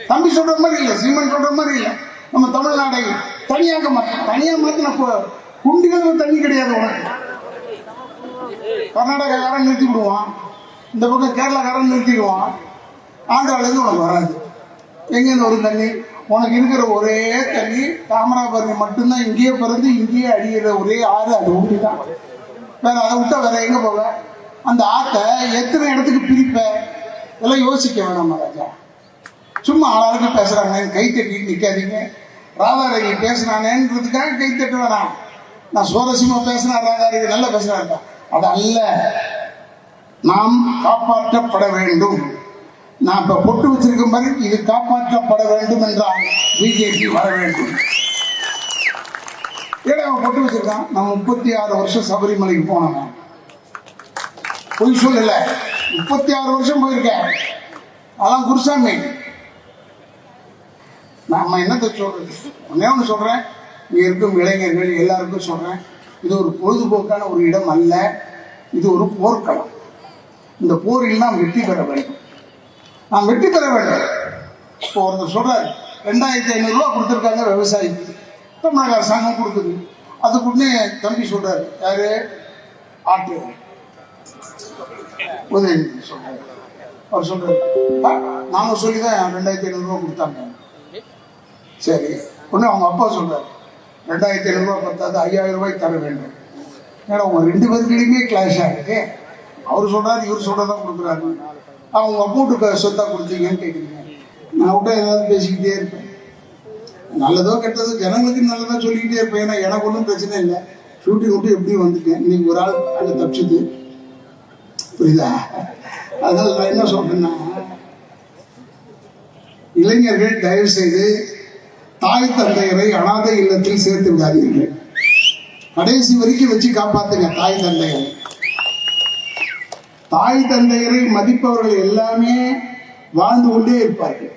தம்பி சொல்ற மாதிரி இல்லை, சீமன் சொல்ற மாதிரி இல்லை. நம்ம தமிழ்நாடை தனியாக மாற்ற தனியா மாத்தின குண்டிகள் தண்ணி கிடையாது உனக்கு. கர்நாடகாக்காரன் நிறுத்தி விடுவான், இந்த பக்கம் கேரளாக்காரன் நிறுத்திடுவான், ஆந்திராவிலேருந்து உனக்கு வராது. எங்கேருந்து வரும் தண்ணி? உனக்கு இருக்கிற ஒரே தண்ணி தாமிரபரணி மட்டும்தான். இங்கேயே பிறந்து இங்கேயே அடிக்கிற ஒரே ஆறு அது ஒண்டி தான். வேற அதை விட்டா வேற எங்க போவ? அந்த ஆற்றை எத்தனை இடத்துக்கு பிரிப்ப? இதெல்லாம் யோசிக்க வேணாமா ராஜா? சும்மா ஆளாளுக்கு பேசுறாங்க கை தட்டிட்டு நிக்காதீங்க. ராதாரவி பேசுனானேன்றதுக்காக கை தட்ட வேணாம். நான் சுவாரஸ்யமா பேசினா ராதாரவி நல்லா பேசுறாருப்பா, அது அல்ல. நாம் காப்பாற்றப்பட வேண்டும். நான் இப்ப பொட்டு வச்சிருக்க மாதிரி இது காப்பாற்றப்பட வேண்டும் என்றால் பிஜேபி வர வேண்டும். ஏன்னா அவன் பொட்டு வச்சிருக்கான். நான் 36 வருஷம் சபரிமலைக்கு போனவன், பொய் சொல்லல. 36 வருஷம் போயிருக்கேன். அதான் குருசாமி. நாம என்னத்தை சொல்றது? ஒன்னே ஒன்று சொல்றேன், இங்க இருக்கும் இளைஞர்கள் எல்லாருக்கும் சொல்றேன், இது ஒரு பொழுதுபோக்கான ஒரு இடம் அல்ல, இது ஒரு போர்க்களம். இந்த போரில் நாம் வெற்றி பெற வேண்டும். நாம் வெற்றி பெற வேண்டும். இப்போ ஒருத்தர் சொல்றாரு 2500 ரூபா கொடுத்துருக்காங்க விவசாயிக்கு, தமிழக அரசாங்கம் கொடுக்குது. அதுக்குன்னே தம்பி சொல்றாரு, யாரு? ஆட்டு உதயநிதி சொல்றாரு. அவர் சொல்றாரு, நாங்க சொல்லிதான் 2500 ரூபா கொடுத்தாங்க. சரி, ஒண்ணு அவங்க அப்பா சொல்றாரு 2500 ரூபா பத்தாது, 5000 ரூபாய் தர வேண்டும். ஏன்னா உங்க 2 பேருக்குலையுமே கிளாஷ் ஆகுது. அவர் சொல்றாரு, இவர் சொல்றதான் கொடுக்குறாரு. அவங்க அமௌண்ட்டுக்கு சொத்தா கொடுத்தீங்கன்னு கேட்குறீங்க. நான் விட்டா ஏதாவது பேசிக்கிட்டே இருப்பேன். நல்லதோ கெட்டதோ ஜனங்களுக்கு நல்லதா சொல்லிக்கிட்டே இருப்பேன். ஏன்னா எனக்கு ஒன்றும் பிரச்சனை இல்லை. ஷூட்டிங் விட்டு எப்படி வந்துட்டேன். இன்னைக்கு ஒரு ஆள் அங்கே தப்பிச்சுது, புரியுதா? அதனால நான் என்ன சொல்றேன்னா, இளைஞர்கள் தயவு செய்து தாய் தந்தையரை அனாதை இல்லத்தில் சேர்த்து விடாதீர்கள். கடைசி வரைக்கும் வச்சு காப்பாத்துங்க தாய் தந்தையரை. தாய் தந்தையரை மதிப்பவர்கள் எல்லாமே வாழ்ந்து கொண்டே இருப்பார்கள்.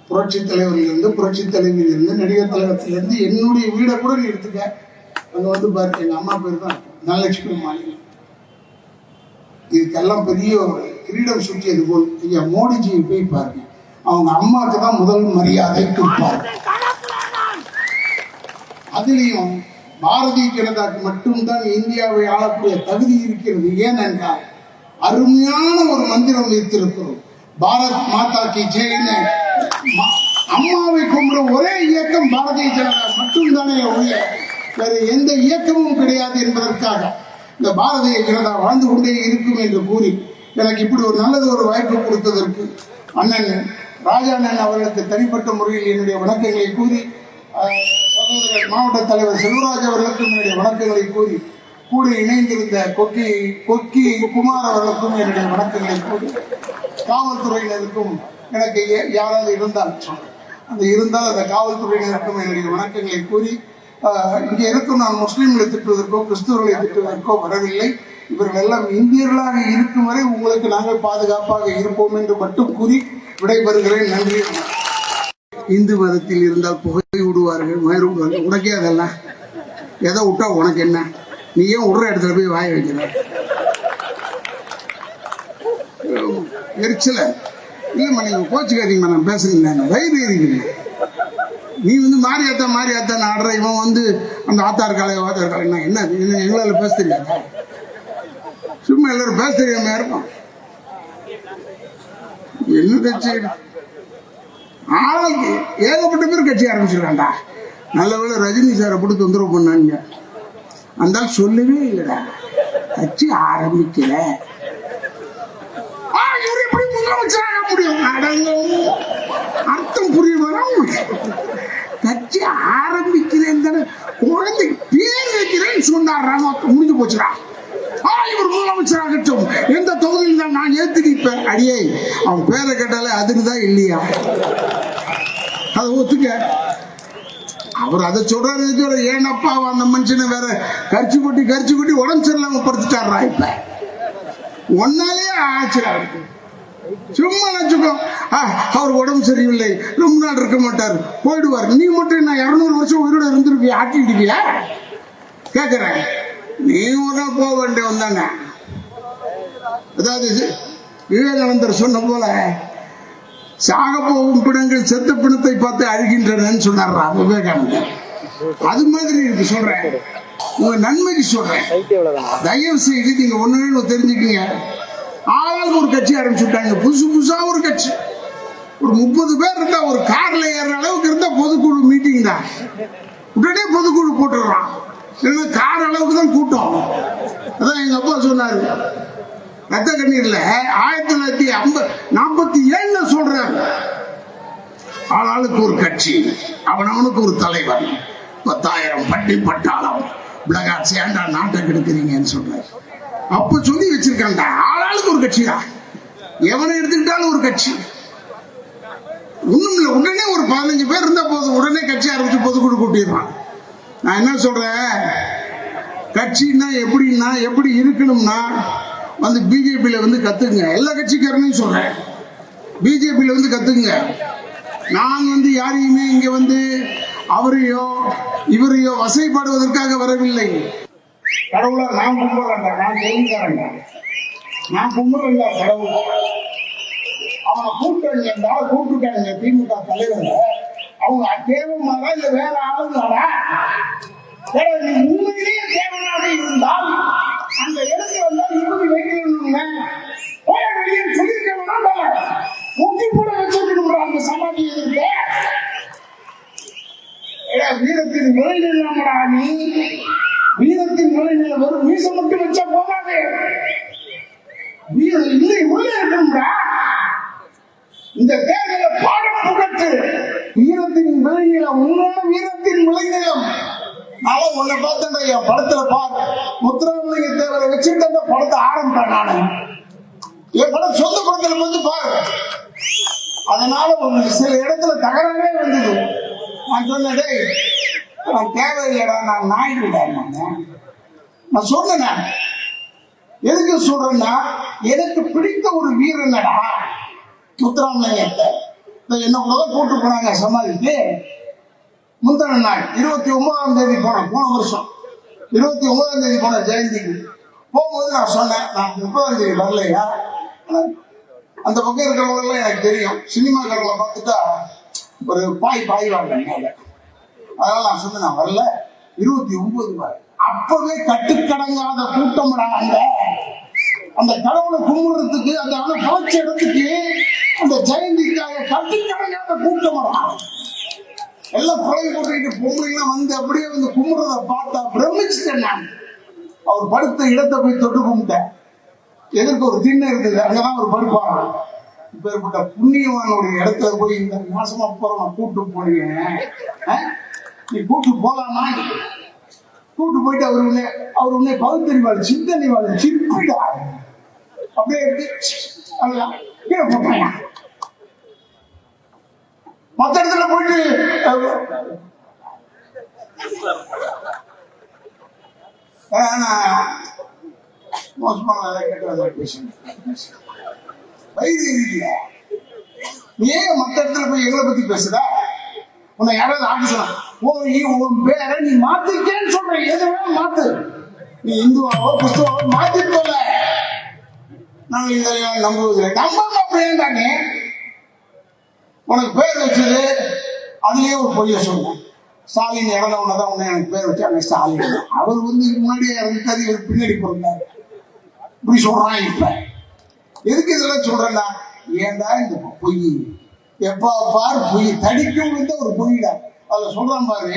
புரட்சி தலைவரிலிருந்து, புரட்சி தலைவியிலிருந்து, நடிகர் தலைவரத்திலிருந்து, என்னுடைய வீடை கூட நீ எடுத்துக்க. அங்க வந்து பாரு, எங்க அம்மா பேர் தான் தனலட்சுமி மாநிலம். இதுக்கெல்லாம் பெரிய ஒரு கிரீடம் சுற்றியது போல். ஐயா மோடிஜியை போய் பாருங்க, அவங்க அம்மாவுக்கு தான் முதல் மரியாதை கொடுப்பார். அதுலேயும் பாரதிய ஜனதாக்கு மட்டும்தான் இந்தியாவை ஆளக்கூடிய தகுதி இருக்கிறது. ஏனென்றால் அருமையான ஒரு மந்திரம் வைத்திருக்கிறோம், பாரத் மாதா கி ஜெய்னு. அம்மாவை கும்பிட ஒரே இயக்கம் பாரதிய ஜனதா மட்டும்தானே ஒழிய வேற எந்த இயக்கமும் கிடையாது என்பதற்காக இந்த பாரதிய ஜனதா வாழ்ந்து கொண்டே இருக்கும் என்று கூறி எனக்கு இப்படி ஒரு நல்லது ஒரு வாய்ப்பு கொடுத்ததற்கு அண்ணன் ராஜாண்ணன் அவர்களுக்கு தனிப்பட்ட முறையில் என்னுடைய வணக்கங்களை கூறி, சகோதரர் மாவட்ட தலைவர் செல்வராஜ் அவர்களுக்கும் என்னுடைய வணக்கங்களை கூறி, கூட இணைந்திருந்த கொக்கி குமார் அவர்களுக்கும் என்னுடைய வணக்கங்களை கூறி, காவல்துறையினருக்கும் எனக்கு யாராவது இருந்தால் அந்த காவல்துறையினருக்கும் என்னுடைய வணக்கங்களை கூறி, இங்கே இருக்கும் நான் முஸ்லீம்களை திட்டுவதற்கோ கிறிஸ்தவர்களை திட்டுவதற்கோ வரவில்லை. இவர்கள் எல்லாம் இந்தியர்களாக இருக்கும் வரை உங்களுக்கு நாங்கள் பாதுகாப்பாக இருப்போம் என்று மட்டும் கூறி விடைபெறுகிறேன். நன்றி. இந்து மதத்தில் இருந்தால் புகை விடுவார்கள், மயிர் விடுவார்கள். உனக்கே அதெல்லாம் எதை விட்டா உனக்கு என்ன? நீ ஏன் விடுற இடத்துல போய் வாய வைக்கிற? எரிச்சல இல்லைம்மா, நீங்க கோச்சுக்காதீங்கம்மா, நான் பேசுறேன். வயிறு எரிக்கிறீங்க. நீ வந்து மாரியாத்தான் ஆடுற, இவன் வந்து அந்த ஆத்தார் காலை என்ன எங்களால் பேச தெரியாதா? சும்மா எல்லாரும் பேச தெரியாம இருக்கும். என்ன கட்சி? ஆளுக்கு ஏகப்பட்ட பேர் கட்சி ஆரம்பிச்சிருக்காண்டா. நல்ல வேளை ரஜினி சாரை போட்டு தொந்தரவு பண்ணாங்க. அந்த சொல்லவே இல்லடா, கட்சி ஆரம்பிக்கல. எப்படி முதலமைச்சராக முடியும்? அர்த்தம் புரியும். கட்சி ஆரம்பிக்கிறேன் தானே, குழந்தைக்கு பேர் வைக்கிறேன்னு சொன்னார். முடிஞ்சு போச்சுடா. இவர் முதலமைச்சராகட்டும், எந்த தொகுதியில் தான் நான் ஏத்துக்கிப்பேன். அடியே, அவன் பேரை கேட்டாலே அதுக்குதான் இல்லையா? அதை ஒத்துக்க. அவர் அதை சொல்றாரு. ஏனப்பா அந்த மனுஷனை வேற கரிச்சு கொட்டி உடம்பு சரியில்லாம படுத்துட்டாரா? இப்ப ஒன்னாலே ஆச்சுரா இருக்கு. சும்மா நினைச்சுக்கோ, அவர் உடம்பு சரியில்லை, ரொம்ப நாள் இருக்க மாட்டார், போயிடுவார். நீ மட்டும் நான் 200 வருஷம் உயிரோட இருந்திருப்பியா? ஆட்டிடுவியா? கேக்குறேன். நீ ஒரு நாள் போக வேண்டியவன் தானே. அதாவது விவேகானந்தர் சொன்ன போல சாக போகும் பிணங்கள் செத்த பிணத்தை பார்த்து அழுகின்றன சொன்னார் விவேகானந்தர். அது மாதிரி இருக்கு. சொல்றேன், உங்க நன்மைக்கு சொல்றேன். தயவு செய்து நீங்க ஒண்ணு தெரிஞ்சுக்கீங்க. ஆளுக்கு ஒரு கட்சி ஆரம்பிச்சுட்டாங்க, புதுசு புதுசா ஒரு கட்சி. ஒரு 30 பேர் இருந்தா, ஒரு கார்ல ஏற அளவுக்கு இருந்தா பொதுக்குழு மீட்டிங் தான். உடனே பொதுக்குழு போட்டுடுறான். இல்லைன்னா கார் அளவுக்கு தான் கூட்டம். அதான் எங்க அப்பா சொன்னாரு, ரத்த கண்ணீர்ல 1947 சொல்றாரு, ஆளாளுக்கு ஒரு கட்சி, அவனவனுக்கு ஒரு தலைவர், 10,000 பட்டி பட்டாளம், பிளகாட்சி, ஏண்டா நாட்டை கெடுக்கிறீங்கன்னு சொல்றாரு. அப்ப சொல்லி வச்சிருக்காங்க, ஆளாளுக்கு ஒரு கட்சி தான், எவனை எடுத்துக்கிட்டாலும் ஒரு கட்சி. ஒண்ணும் இல்லை, உடனே ஒரு 15 பேர் இருந்தா போதும், உடனே கட்சி ஆரம்பிச்சு பொதுக்குழு கூட்டிடுறான். நான் என்ன சொல்றேன், கட்சின்னா எப்படின்னா, எப்படி இருக்கணும்னா வந்து பிஜேபியில வந்து கத்துங்க. எல்லா கட்சிக்காரனையும் சொல்றேன், பிஜேபியில வந்து கத்துங்க. நான் வந்து யாரையுமே இங்க வந்து அவரையோ இவரையோ வசைப்பாடுவதற்காக வரவில்லை. கடவுளா நான் கும்பிடுறேன்டா, நான் தெரிஞ்சுக்கிறேன்டா, நான் கும்பிடுறேன்டா கடவுள். அவனை கூப்பிட்டாங்க திமுக தலைவர். அவங்க தேவமாடா இல்ல வேற ஆளுங்களாடா? நீ உண்மையிலேயே தேவனாக இருந்தால் அந்த இடத்துல வந்தால் இறுதி வைக்கணும், போய வெளியே சொல்லியிருக்க முட்டி கூட வச்சிருக்கணும். அந்த சமாதி இருக்கு, வீரத்தின் நுழைநிலமடா நீ. வீரத்தின் நுழைநிலை வரும் மீச மட்டும் வச்சா போகாது, வீரம் இல்லை உள்ள இருக்கணும்டா. இந்த தேர்தலை பாடம் புகட்டு. வீரத்தின் விளைநிலம், உண்மையான வீரத்தின் விளைநிலம். நான் உன்னை பார்த்தேன், என் படத்துல பார், முத்துராமலிங்க தேவரை வச்சுட்டு அந்த படத்தை ஆரம்பிப்பேன். நானு என் படம் சொந்த படத்துல வந்து பாரு. அதனால சில இடத்துல தகராறே வந்தது. நான் சொன்னேன், நான் தேவையில்லடா, நான் நாய்க்குடா. நான் சொன்னேன், எதுக்கு சொல்றேன்னா, எனக்கு பிடித்த ஒரு வீரனடா முத்துராமலிங்கத்தை. என்ன கூட கூட்டு போனாங்க சமாதிக்கு. முந்தின நாள் 29ஆம் தேதி போனேன், போன வருஷம் 29ஆம் தேதி போன ஜெயந்திக்கு போகும்போது நான் சொன்னேன், நான் 30ஆம் தேதி வரலையா. அந்த பக்கம் இருக்கிறவங்களெல்லாம் எனக்கு தெரியும், சினிமாக்காரங்களை பார்த்துட்டா ஒரு பாய் வாங்க. அதனால நான் சொன்னேன், நான் வரல, 29 வர. அப்பவே கட்டுக்கடங்காத கூட்டம் அந்த கடவுளை கும்பிடுறதுக்கு, அந்த பழச்ச இடத்துக்கு, அந்த ஜெயந்திக்காக கட்டுக்கடங்காத கூட்டம். எல்லாம் குழந்தை போட்டுக்கிட்டு பொம்பளைங்களாம் வந்து அப்படியே வந்து கும்பிடுறத பார்த்தா பிரமிச்சுட்டேன் நான். அவர் படுத்த இடத்தை போய் தொட்டு கும்பிட்டேன். எதற்கு ஒரு திண்ணை இருந்தது, அங்கதான் ஒரு படுப்பாங்க. இப்பேற்பட்ட புண்ணியவானுடைய இடத்துல போய் இந்த நாசமா போறவன் கூட்டு போனீங்க, நீ கூட்டு போலாமா? கூட்டு போயிட்டு அவர் உன்னை பகுத்தறிவாள், சிந்தனைவாள், சிப்பிடா அப்படியே இருக்கு. கீழே போட்டாங்க. மற்ற இடத்துல போயிட்டு மோசமான நீ ஏன் மற்ற இடத்துல போய் எங்களை பத்தி பேசுற? உன்னை யாராவது ஆஃபீஸரா உன் பேரை நீ மாத்திக்கேன்னு சொல்ற, எது வேணும் மாத்து. நீ இந்துவாவோ கிறிஸ்துவாவோ மாத்திட்டு போல. நாங்கள் இதெல்லாம் நம்புவதில்லை. நம்பாம அப்படியே தானே உனக்கு பேர் வச்சது, அதுலயே ஒரு பொய்ய சொன்னேன். ஸ்டாலின் இறந்தவனதான் உன்னை எனக்கு பேர் வச்சாங்க ஸ்டாலின். அவர் வந்து முன்னாடியே இறந்துட்டாரு, இவர் பின்னாடி பிறந்தாரு. இப்படி சொல்றான். இப்ப எதுக்கு இதெல்லாம் சொல்றேன்னா, ஏன்டா இந்த பொய் எப்ப பாரு பொய் தடிக்கும் ஒரு பொய்டா. அதுல சொல்றான் பாரு,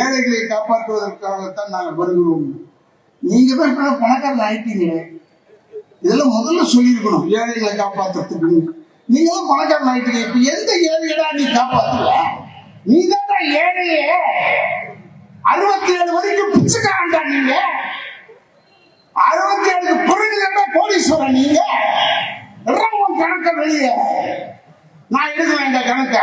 ஏழைகளை காப்பாற்றுவதற்காகத்தான் நாங்கள் வருகிறோம். நீங்க தான் பணக்காரன் ஆயிட்டீங்களே, இதெல்லாம் முதல்ல சொல்லியிருக்கணும். ஏழைகளை காப்பாற்றுறதுக்கு நீங்களும் பணக்காரன் ஆயிட்டீங்க. இப்ப எந்த ஏழைகளா நீ காப்பாற்றுவ? நீ தான் ஏழையே. 67 வரைக்கும் பிச்சைக்காரன்டா நீங்க. 67 பிறகு கோடீஸ்வரன் நீங்க. கணக்க வெளியே நான் எடுக்கிறேன். இந்த கணக்க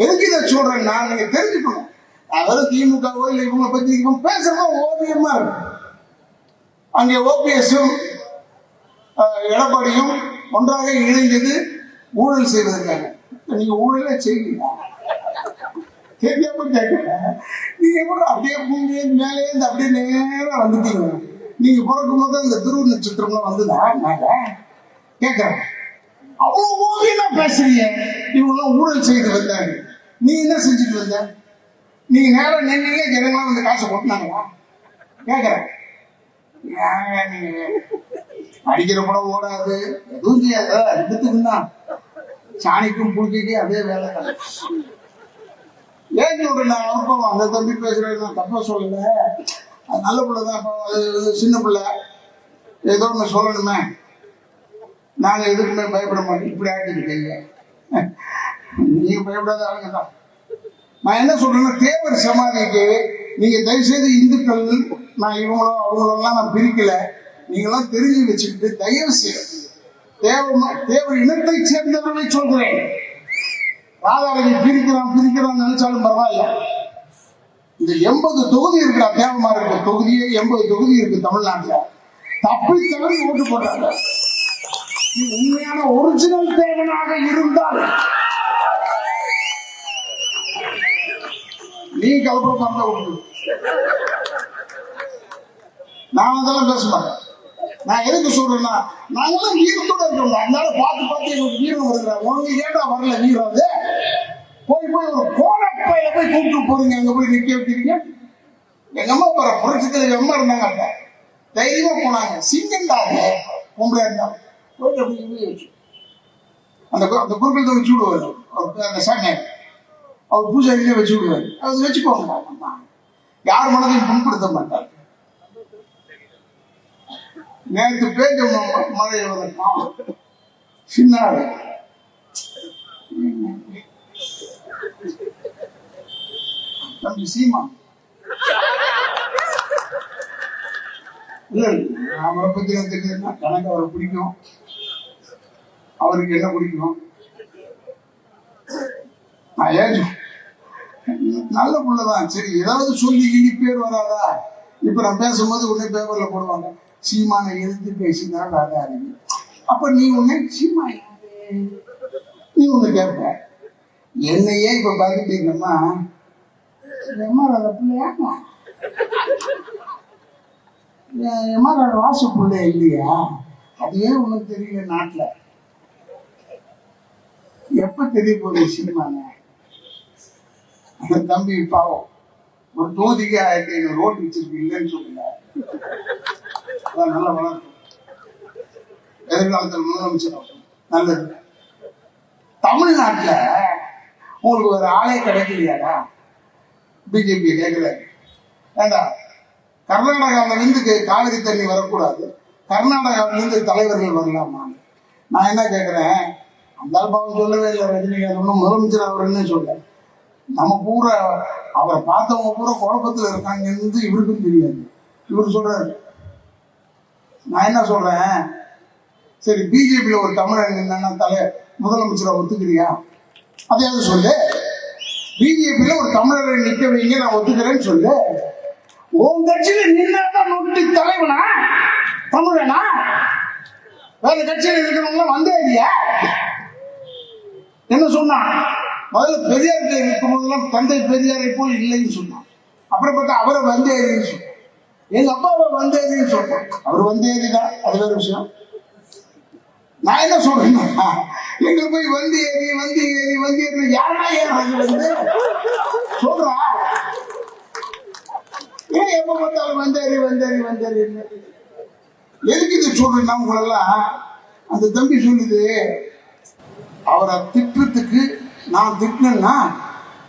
எதுக்கு இதை சொல்றேன்னா, நீங்க தெரிஞ்சுக்கணும். அதாவது திமுகவோ இல்லை இவங்க பத்தி இவங்க பேசுறதோ ஓவியமா இருக்கு. அங்கே ஓபிஎஸும் எடப்பாடியும் ஒன்றாக இணைந்தது ஊழல் செய்வதற்காக. நீங்க ஊழலே செய்வீங்க தெரியாம கேட்கல. நீங்க கூட அப்படியே பூமி மேலே இருந்து அப்படியே நேரம் வந்துட்டீங்க. நீங்க பிறக்கும் போது இந்த துருவ நட்சத்திரம்லாம் வந்துதா? நாங்க கேட்கறேன். அவ்வளவு ஓகேனா பேசுறீங்க. இவங்க ஊழல் செய்து வந்தாங்க, நீ என்ன செஞ்சுட்டு வந்த? நீங்க நேரம் நின்னீங்க, ஜனங்களாம் வந்து காசை கொட்டினாங்களா கேக்குறேன். நீங்க அடிக்கிற படம் ஓடாது, எதுவும் செய்யாத, ரெண்டுத்துக்கும் தான் சாணிக்கும் புழுக்கைக்கும் அதே வேலை தான். ஏன் சொல்றேன், அனுப்பம் அந்த தம்பி பேசுறேன், நான் தப்பா சொல்லல, அது நல்ல பிள்ளைதான், சின்ன பிள்ளை, ஏதோ ஒன்று சொல்லணுமே, நாங்க எதுக்குமே பயப்பட மாட்டோம், இப்படி ஆட்டிக்கிட்டீங்க, நீங்க பயப்படாத ஆளுங்க தான். நான் என்ன சொல்றேன்னா, தேவர் சமாதிக்கு நீங்க தயவுசெய்து இந்துக்கள், நான் இவங்களோ அவங்களெல்லாம் நான் பிரிக்கல, நீங்களாம் தெரிஞ்சு வச்சுக்கிட்டு தயவு செய்ய தேவர் இனத்தை சேர்ந்தவர்களை சொல்கிறேன். ராதாரவி பிரிக்கிறான் நினைச்சாலும் பரவாயில்ல. இந்த 80 தொகுதி இருக்கா, தேவமா இருக்க தொகுதியே 80 தொகுதி இருக்கு தமிழ்நாட்டுல. தப்பி தவறி ஓட்டு போட்டாங்க. உண்மையான ஒரிஜினல் தேவனாக இருந்தால் நீ கலப்பட பார்த்தா உண்டு. நான் அதெல்லாம் பேச மாட்டேன். நான் எதுக்கு சொல்றேன்னா, நாங்கெல்லாம் வீரத்தோட இருக்கோம், அதனால பார்த்து எங்களுக்கு வீரம் வருகிறார். உனக்கு ஏண்டா வரல வீரம்? அது போய் ஒரு கோணப்பையில போய் கூப்பிட்டு போறீங்க, அங்க போய் நிக்க வைக்கிறீங்க. எங்க அம்மா போற புரட்சித்துல எங்க அம்மா இருந்தாங்க, அப்ப தைரியமா போனாங்க. சிங்கண்டாங்க பொம்பளையா இருந்தாங்க, போயிட்டு அப்படி வச்சு அந்த குறுக்கள் தான் வச்சு விடுவாரு. அந்த சாமியார் அவர் பூஜையிலேயே வச்சு விடுவாரு. அது வச்சுக்கோங்க, யார் மனதையும் புண்படுத்த மாட்டார். நேற்று பேஞ்ச மழை சின்ன தம்பி சீமா இல்ல, அவரை பத்தி தெரியுதுன்னா எனக்கு அவரை பிடிக்கும், அவருக்கு என்ன பிடிக்கும். நான் ஏன் நல்ல புள்ளதான், சரி ஏதாவது சொல்லி இனி பேர் வராதா? இப்ப நான் பேசும்போது உடனே பேப்பர்ல போடுவாங்க, சீமானை எதிர்த்து பேசினா ராதா அறிவி. அப்ப நீ உன்னை சீமா நீ ஒண்ணு கேட்ப, என்னையே இப்ப பாத்துட்டீங்கன்னா ராதா பிள்ளையா, ராதா வாசு பிள்ளை இல்லையா? அது ஏன் உனக்கு தெரியல? நாட்டுல எப்ப தெரிய போகுது சீமான? தம்பி பாவம், ஒரு தொகுதிக்கு 1500 ஓட்டு வச்சிருக்கு, இல்லைன்னு சொல்லுங்க. நல்லா வளர்க்கும், எதிர்காலத்தில் முதலமைச்சர் நல்லது. தமிழ்நாட்டுல உங்களுக்கு ஒரு ஆளே கிடைக்கலையாடா? பிஜேபி கேட்கல, ஏண்டா கர்நாடகாவில இருந்து காவிரி தண்ணி வரக்கூடாது, கர்நாடகாவில இருந்து தலைவர்கள் வரலாமா? நான் என்ன கேட்கிறேன், அந்த பாவம் சொல்லவே இல்லை, ரஜினிகாந்த் ஒன்றும் முதலமைச்சர் அவருன்னு சொல்ல. நம்ம பூரா அவரை பார்த்தவங்க பூரா குழப்பத்தில் இருக்காங்கன்னு இவருக்கும் தெரியாது. இவரு சொல்றாரு. நான் என்ன சொல்றேன், சரி பிஜேபியில ஒரு தமிழன் என்னன்னா முதலமைச்சரை ஒத்துக்கிறியா? அதையாவது சொல்லு. பிஜேபியில ஒரு தமிழரை நிக்க வைங்க, நான் ஒத்துக்கிறேன்னு சொல்லு. உன் கட்சியில நின்னாதான் நொட்டி தலைவனா தமிழனா? வேற கட்சியில இருக்கிறவங்க வந்தே இல்லையா? என்ன சொன்னான்? முதல்ல பெரியார்கிட்ட இருக்கும் போதெல்லாம் தந்தை பெரியாரை போல் இல்லைன்னு சொன்னான். அப்புறம் பார்த்தா அவரை வந்தேரின்னு சொன்னான். எங்க அப்பாவை வந்தேரின்னு சொல்றான். அவர் வந்தேரிதான், அது வேற விஷயம். நான் என்ன சொல்றேன்னா, எங்க போய் வந்து ஏறி யாரா ஏறது வந்து சொல்றா? ஏன் எப்ப பார்த்தாலும் வந்தேரி எதுக்கு இது சொல்றேன்னா, உங்களெல்லாம் அந்த தம்பி சொல்லுது, அவரை திட்டுறதுக்கு நான் திட்டினேன்னா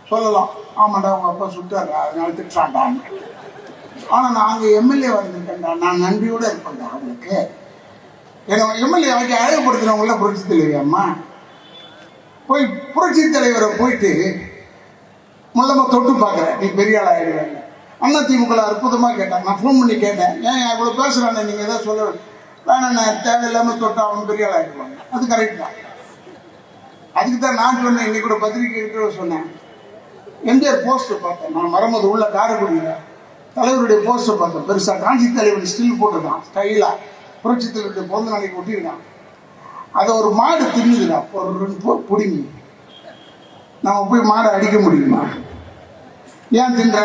சொல்லலாம், ஆமாண்டா உங்க அப்பா சுட்டாரு அதனால திட்டுறான்டான். ஆனா நான் அங்க எம்எல்ஏ வந்திருக்கேன்டா, நான் நன்றியோட இருப்பேன்டா அவங்களுக்கு. ஏன்னா எம்எல்ஏ அவருக்கு அழகுபடுத்துறவங்கள புரட்சி தலைவி அம்மா போய் புரட்சி தலைவரை போயிட்டு முதல்ல தொட்டு பார்க்குறேன், நீ பெரிய ஆள் ஆயிடுவேன். அண்ணா திமுக அற்புதமா கேட்டாங்க. நான் ஃபோன் பண்ணி கேட்டேன், ஏன் இவ்வளவு பேசுறானே நீங்க ஏதாவது சொல்ல வேணாம், நான் தேவையில்லாம தொட்டா அவன் பெரிய ஆள் ஆயிடுவாங்க. அது கரெக்ட் தான். அதுக்கு தான் நான் சொன்னேன், இன்னைக்கு கூட பத்திரிகை சொன்னேன், எம்ஜிஆர் போஸ்டர் பார்த்தேன். நான் வரும்போது உள்ள காரைக்குடியில தலைவருடைய போஸ்டர் பார்த்தேன், பெருசா காஞ்சி தலைவர் ஸ்டில் போட்டிருக்கான், ஸ்டைலா புரட்சி தலைவருடைய பிறந்த நாளைக்கு ஒட்டியிருக்கான். அதை ஒரு மாடு தின்னுதுடா, பிடிங்கி. நம்ம போய் மாடை அடிக்க முடியுமா? ஏன் தின்ற?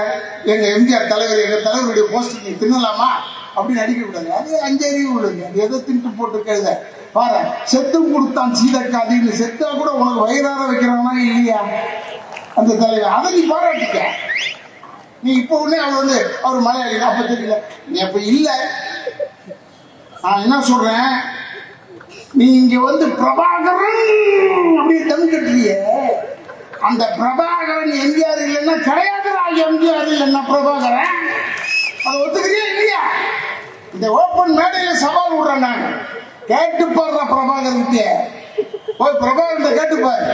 எங்க எம்ஜிஆர் தலைவர், எங்க தலைவருடைய போஸ்டர் நீ தின்னலாமா அப்படின்னு அடிக்க கூடாது. அது 5 அறிவு உள்ளது. அது எதை தின்ட்டு போட்டு கழுத பாரு, செத்தும் கொடுத்தான் சீதக்காதின்னு. செத்தா கூட உனக்கு வயிறார வைக்கிறானா இல்லையா அந்த தலைவர்? அதை நீ பாராட்டிக்க. நீ இப்ப உடனே அவர் அவர் மலையாளி அப்ப தெரியல, நீ அப்ப இல்ல. நான் என்ன சொல்றேன், நீ இங்க பிரபாகரன் அப்படியே தம் கட்டுறிய, அந்த பிரபாகரன் எம்ஜிஆர் இல்லைன்னா கிடையாதுடா. எம்ஜிஆர் இல்லைன்னா பிரபாகரன், அதை ஒத்துக்கிறியா இல்லையா? இந்த ஓப்பன் மேடையில சவால் விடுறேன் நான். கேட்டு பாடுற பிரபாகரனுக்கு போய் பிரபாகரன் கேட்டுப்பாரு.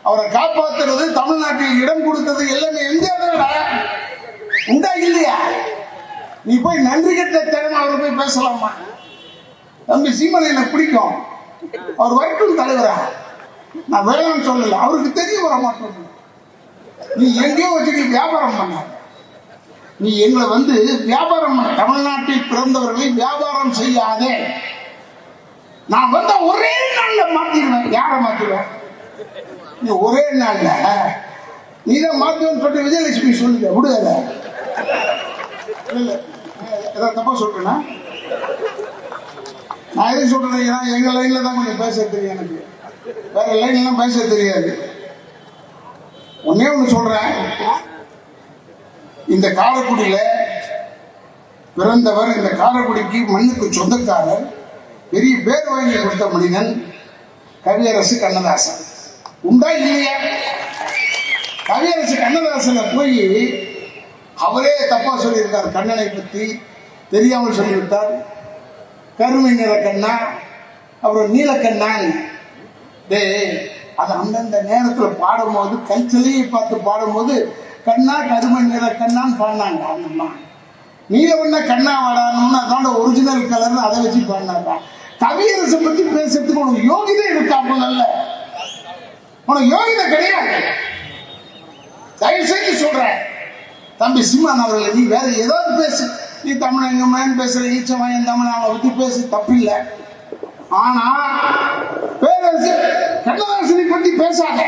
அவரை காப்பாத்துறது, தமிழ்நாட்டில் இடம் கொடுத்தது எல்லாமே எம்ஜிஆர் உண்டா இல்லையா? நீ போய் நன்றி கட்ட திறமை அவரை போய் பேசலாமா? தம்பி சீமான் எனக்கு பிடிக்கும், அவர் வரட்டும் தலைவரா, நான் வேளாண் சொல்லல, அவருக்கு தெரிய வர மாட்டோம். நீ எங்கேயோ வச்சு நீ வியாபாரம் பண்ண, நீ எங்களை வியாபாரம் பண்ண. தமிழ்நாட்டில் பிறந்தவர்களை வியாபாரம் செய்யாதே. நான் ஒரே நாள்ல மாத்திடுவேன். யாரை மாத்திடுவேன்? நீ ஒரே நாள்ல நீதான் மாத்துவேன்னு சொல்லிட்டு விஜயலட்சுமி சொல்லுங்க, விடுதல. ஏதாவது தப்பா சொல்றேன்னா நான் எதுவும் சொல்றேன், எங்க லைன்ல தான் கொஞ்சம் பேச தெரியும், எனக்கு வேற லைன்ல எல்லாம் பேச தெரியாது. ஒன்னே ஒண்ணு சொல்றேன், இந்த காரைக்குடியில பிறந்தவர், இந்த காரைக்குடிக்கு மண்ணுக்கு சொந்தக்காரர், பெரிய பேர் வாங்கி கொடுத்த மனிதன் கவியரசு கண்ணதாசன். உண்டா இல்லையா? கவியரசு கண்ணதாசனை போய் அவரே தப்பா சொல்லியிருக்கார். கண்ணனை பத்தி தெரியாமல் சொல்லிவிட்டார். கருமை நிற கண்ணா, அப்புறம் நீலக்கண்ணான். அது அந்தந்த நேரத்தில் பாடும்போது, கல்ச்சலையை பார்த்து பாடும்போது கண்ணா கருமை நிற கண்ணான்னு பாடினாங்க. அந்தம்மா நீலவண்ண கண்ணா வாடான்னு அதோட ஒரிஜினல் கலர்னு அதை வச்சு பாடினாங்க. கவியரசை பத்தி பேசுறதுக்கு உனக்கு யோகிதை இருக்காமல், உனக்கு யோகிதை கிடையாது. தயவு செஞ்சு சொல்றேன் தம்பி சீமான் அவர்களை, நீ வேற ஏதாவது பேசு. நீ தமிழங்க மேன் பேசுற, ஈச்சமயன் தமிழ் அவனை பத்தி பேசு, தப்பில்லை. ஆனா பேரரசு கண்ணதாசனை பத்தி பேசாத,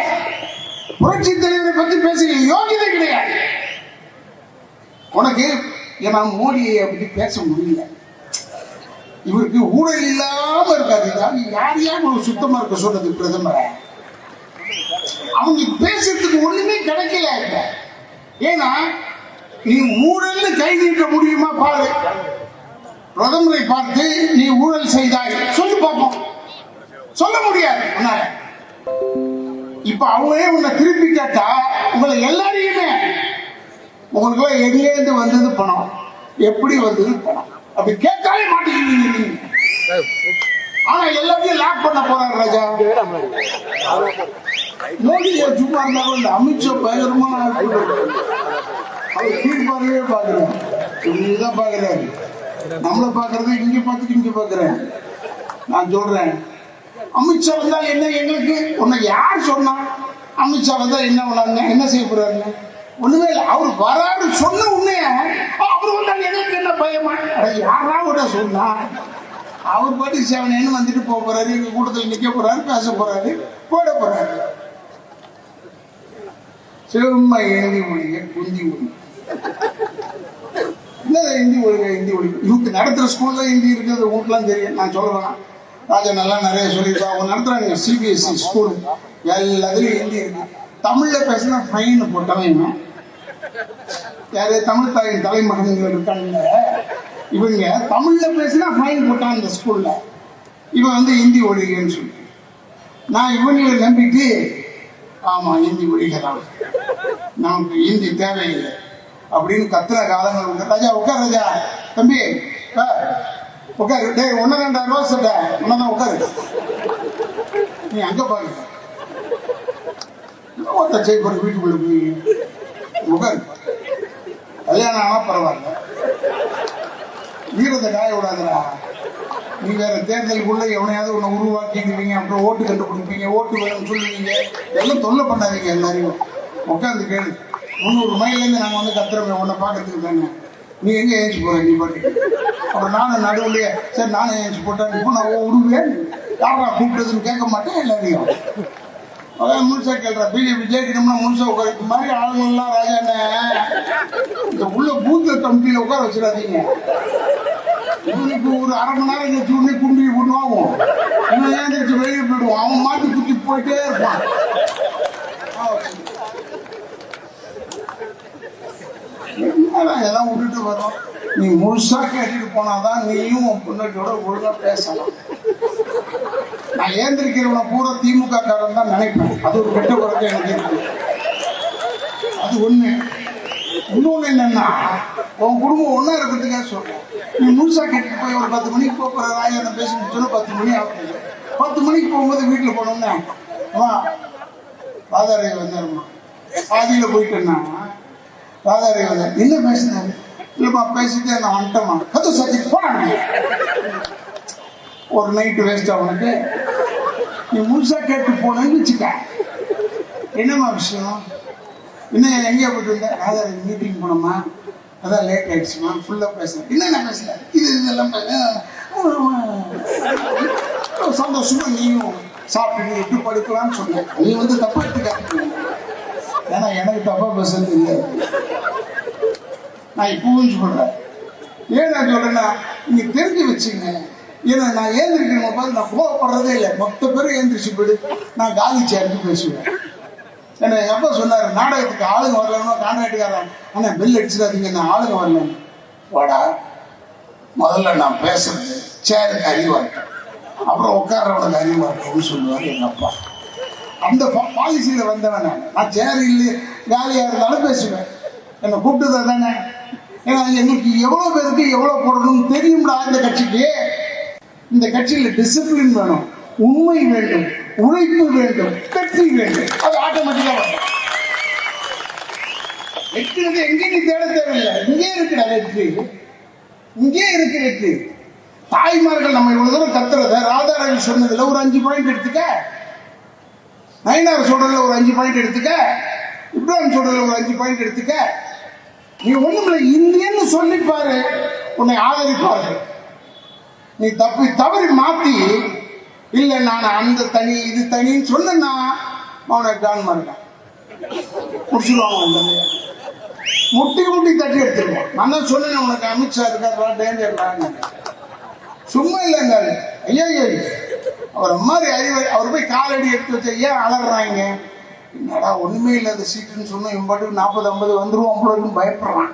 புரட்சி தலைவரை பத்தி பேசுற யோகிதை கிடையாது உனக்கு. ஏன்னா மோடியை பத்தி பேச முடியல, இவருக்கு ஊழல் இல்லாம இருக்காது. யார் யார் சுத்தமா இருக்க சொல்றது பிரதமரை? அவங்க பேசுறதுக்கு ஒண்ணுமே கிடைக்கல. ஏன்னா நீ ஊழல் கை நீட்ட முடியுமா பாரு. பிரதமரை பார்த்து நீ ஊழல் செய்தாய் சொல்லி பார்ப்போம், சொல்ல முடியாது. இப்ப அவங்களே உன்னை திருப்பி கேட்டா உங்களை எல்லாரையுமே, உங்களுக்கு எங்கேருந்து வந்தது பணம், எப்படி வந்தது பணம் அப்படி கேட்டாலே மாட்டேங்கிறீங்க நீங்க. ஆனா எல்லாத்தையும் லாக் பண்ண போறாரு ராஜா. மோடி சும்மா இருந்தாலும் இந்த அமித்ஷா பயங்கரமான அவர் கீழ்பார்வையே பாக்குறேன், இங்கதான் பாக்குறாரு. நம்மளை பாக்குறது இங்க பார்த்துட்டு இங்க பாக்குறேன். நான் சொல்றேன், அமித்ஷா வந்தா என்ன எங்களுக்கு உன்னை யார் சொன்னா? அமித்ஷா வந்தா என்ன பண்ணாங்க, என்ன செய்ய போறாருன்னு ஒண்ணுமே இல்லை. அவர் வராரு சொன்ன உடனே அவர் வந்தாங்க எங்களுக்கு என்ன பயமா? யாரா கூட சொன்னா? அவர் பாட்டி சேவனேன்னு வந்துட்டு போக போறாரு, எங்க கூட்டத்தில் நிக்க போறாரு, பேச போறாரு, போட போறாரு. செம்மை எழுதி மொழிக குந்தி மொழி என்ன ஹிந்தி ஒழுங்க, ஹிந்தி ஒழி இவங்க நடத்துற ஸ்கூல்ல ஹிந்தி இருக்குது உங்களுக்குலாம் தெரியும். நான் சொல்றேன், ராஜா நல்லா நிறைய சொல்லியிருக்கா. அவங்க நடத்துறாங்க சிபிஎஸ்சி ஸ்கூல், எல்லாத்துலயும் ஹிந்தி இருக்கு. தமிழ்ல பேசினா ஃபைன் போட்டவன் யாரு? தமிழ் தாயின் தலைமகன்கள் இருக்காங்க. இவங்க தமிழ்ல பேசினா ஃபைன் போட்டான் இந்த ஸ்கூல்ல. இவன் ஹிந்தி ஒழிகன்னு சொல்லி நான் இவங்களை நம்பிட்டு, ஆமா ஹிந்தி ஒழிக்கலாம், நமக்கு ஹிந்தி தேவையில்லை அப்படின்னு கத்துற காலங்கள் உண்டு. ராஜா உட்கார், ராஜா தம்பி உட்காரு, டே 1,200 ரூபா சட்டை உன்னதான் உட்காரு. நீ அங்க பாரு, ஒருத்த செய்ய வீட்டுக்குள்ள போய் உட்காரு. கல்யாணம் ஆனா பரவாயில்ல, வீரத்தை காய விடாதுடா. நீ வேற தேர்தலுக்குள்ள எவனையாவது உன்னை உருவாக்கிடுவீங்க, அப்புறம் ஓட்டு கண்டுபிடிப்பீங்க, ஓட்டு வேணும்னு சொல்லுவீங்க, எல்லாம் தொல்லை பண்ணாதீங்க. எல்லாரையும் உட்காந்து கேளு. 300 மைலேருந்து நாங்கள் கத்துறோமே உன்னை பார்க்கறதுக்கு தானே. நீ எங்க ஏஞ்சி போற? நீ பாட்டு அப்புறம் நானும் நடுவுலையே சரி நானும் ஏஞ்சி போட்டேன். இப்போ நான் விடுவேன், யாரா கூப்பிட்டதுன்னு கேட்க மாட்டேன். எல்லாரையும் அதான் முழுசா கேள்றா. பிஜேபி ஜெயிக்கணும்னா முழுசா உட்கார மாதிரி ஆளுங்கள்லாம் ராஜாண்ண இந்த உள்ள பூத்துல கமிட்டியில உட்கார வச்சிடாதீங்க. இவனுக்கு ஒரு 1/2 மணி நேரம் கழிச்சு உடனே குண்டி விடுவாகும். போயிட்டே இருப்பான். எல்லாம் விட்டுட்டு வரோம். நீ முழுசா கேட்டுட்டு போனாதான் நீயும் உன் பொண்ணோட ஒழுங்கா பேசலாம். நான் ஏந்திருக்கிறவனை பூரா திமுக காரன் தான் நினைப்பேன். அது ஒரு கெட்ட குறைக்க எனக்கு இருக்கு. அது ஒண்ணு. இன்னொன்னு என்னன்னா, உன் குடும்பம் ஒன்னா இருக்கிறதுக்காக சொல்றேன். நீ முழுசா கேட்டுட்டு போய் ஒரு 10 மணிக்கு போற ராஜான பேசி முடிச்சோன்னா 10 மணி ஆகும். 10 மணிக்கு போகும்போது வீட்டுல போனோம்னா ராதாரே வந்தாருமா, பாதியில போயிட்டேன்னா ராதாரே வந்தார். என்ன பேசினாரு? இல்லப்பா பேசிட்டு நான் வந்துட்டேமா. கது சத்தி போனாங்க. ஒரு நைட்டு வேஸ்ட் அவனுக்கு. நீ முழுசா கேட்டு போனேன்னு வச்சுக்க. என்னம்மா விஷயம்? இன்னும் எங்கேயா போயிட்டு இருந்த? ராதாரே மீட்டிங் போனோமா, அதான் லேட் ஆயிடுச்சுமா, ஃபுல்லா பேசுறேன். என்னென்ன பேசுறேன்? இதெல்லாம் சந்தோஷமா நீயும் சாப்பிட்டு எட்டு படுக்கலாம்னு சொன்னேன். நீ வந்து தப்பா எடுத்துக்க. ஏன்னா எனக்கு தப்பா பேசுறது இல்லை. நான் இப்பவும் சொல்றேன். ஏன் நான் சொல்றேன்னா, நீங்க தெரிஞ்சு வச்சுங்க. ஏன்னா நான் ஏந்திரிக்கணும் பாரு, நான் கோவப்படுறதே இல்லை. மொத்த பேரும் ஏந்திரிச்சு போயிடு, நான் காலி சேர்ந்து பேசுவேன். ஏன்னா எங்க அப்பா சொன்னாரு, நாடகத்துக்கு ஆளுங்க வரலன்னா கான்ட்ராக்டுக்காரன் ஆனா பெல் அடிச்சிடாதீங்க, நான் ஆளுங்க வரலன்னு. வாடா, முதல்ல நான் பேசுறது சேருக்கு அறிவா இருக்கேன், அப்புறம் உட்கார்றவனுக்கு அறிவா இருக்கும்னு சொல்லுவாரு எங்க அப்பா. அந்த பாலிசியில வந்தவன் நான் சேர் இல்லை காலியா இருந்தாலும் பேசுவேன். என்னை கூப்பிட்டதா தானே. ஏன்னா எங்களுக்கு எவ்வளவு பேருக்கு எவ்வளவு போடணும்னு தெரியும்டா. இந்த கட்சிக்கு, இந்த கட்சியில டிசிப்ளின் வேணும், உண்மை வேண்டும், உழைப்பு வேண்டும், வெற்றி வேண்டும். அது ஆட்டோமேட்டிக்கா வரும். வெற்றிறது எங்கே நீ தேட தேவையில்லை, இங்கே இருக்குடா வெற்றி, இங்கே இருக்கு வெற்றி. தாய்மார்கள் நம்ம இவ்வளவு தூரம் கத்துறத ராதாரவி சொன்னதுல ஒரு 5 பாயிண்ட் எடுத்துக்க, நயினார் சொல்றதுல ஒரு 5 பாயிண்ட் எடுத்துக்க, இப்ராஹிம் சொல்றதுல ஒரு 5 பாயிண்ட் எடுத்துக்க. நீ ஒண்ணுமில்லை, இந்தியன்னு சொல்லிப்பாரு, உன்னை ஆதரிப்பாரு. நீ தவறி மாத்தி இல்ல நான் அந்த தனி இது தனின்னு சொன்னா அவனை டான் மாட்டான், முடிச்சுடுவாங்க. முட்டி முட்டி தட்டி எடுத்துருவான். நான் தான் சொன்னேன் உனக்கு அமித்ஷா இருக்காரு டேஞ்சர். சும்மா இல்லைங்க ஐயா, அவர் மாதிரி அறிவு. அவர் போய் காலடி எடுத்து வச்ச ஏன் அலறாங்க? என்னடா ஒண்ணுமே இல்லாத சீட்டுன்னு சொன்னா இவன் பாட்டுக்கு 40-50 வந்துருவோம் போல பயப்படுறான்,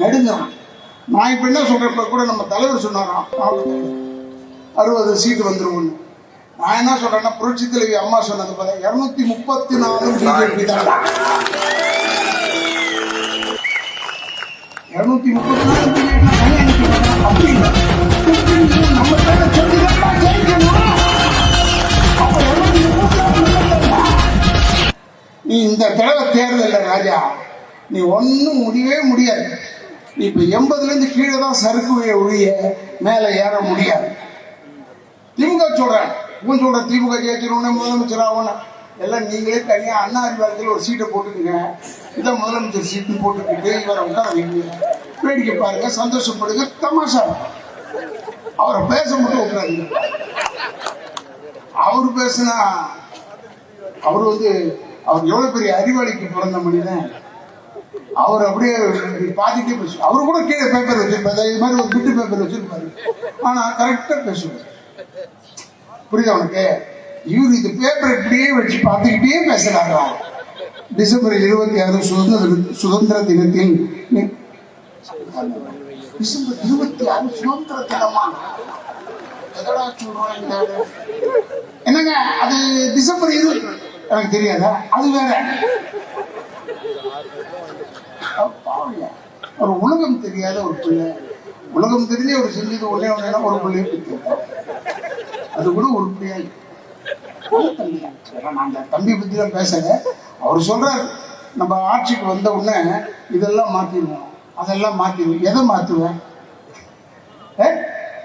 நெடுங்கிறான். நான் இப்ப என்ன சொல்றப்ப கூட நம்ம தலைவர் சொன்னாராம் 60 சீட்டு வந்துருவோம்னு. நான் என்ன சொல்றேன்னா, புரட்சி தலைவி அம்மா சொன்னது போல 234 பிஜேபி தான். 234 அப்படி நம்ம நீ இந்த தடவை தேர்தல் ராஜா, நீ ஒன்னும் முடியவே முடியாது. நீ இப்ப 80ல இருந்து கீழே தான் சறுக்குவைய ஒழிய மேல ஏற முடியாது. திமுக சொல்றேன், இவன் சொல்ற திமுக ஜெயிச்சிருவோம் முதலமைச்சர் ஆகணும் எல்லாம் நீங்களே தனியா அண்ணா அறிவாலயத்தில் ஒரு சீட்டை போட்டுக்குங்க, இதான் முதலமைச்சர் சீட்டு போட்டுக்கிட்டு இவரை உட்கார வைங்க, வேடிக்கை பாருங்க, சந்தோஷப்படுங்க, தமாஷா. அவரை பேச மட்டும் உட்காருங்க. அவரு பேசுனா அவர் அவர் எவ்வளவு பெரிய அறிவாளிக்கு பிறந்த மனிதன். அவர் அப்படியே பாதிட்டே பேசுவார். அவரு கூட கீழே பேப்பர் வச்சிருப்பாரு, இது மாதிரி ஒரு பிட்டு பேப்பர் வச்சிருப்பாரு, ஆனா கரெக்டா பேசுவார். புரியுதா உனக்கு? இவரு இந்த பேப்பர் இப்படியே வச்சு பார்த்துக்கிட்டே பேசுறாங்க. டிசம்பர் 26 சுதந்திர தினத்தில், டிசம்பர் 26 சுதந்திர தினமா என்னங்க? அது டிசம்பர் 20 எனக்கு தெரியாதா? அது வேற. ஒரு உலகம் தெரியாத ஒரு பிள்ளை, உலகம் தெரிஞ்ச ஒரு செஞ்சது ஒன்னே ஒன்னா ஒரு பிள்ளையை பற்றி அது கூட ஒரு பிள்ளையா. நான் அந்த தம்பி பத்தி தான் பேசல. அவர் சொல்றாரு, நம்ம ஆட்சிக்கு வந்த உடனே இதெல்லாம் மாத்திடுவோம், அதெல்லாம் மாத்திடுவோம். எதை மாத்துவேன்?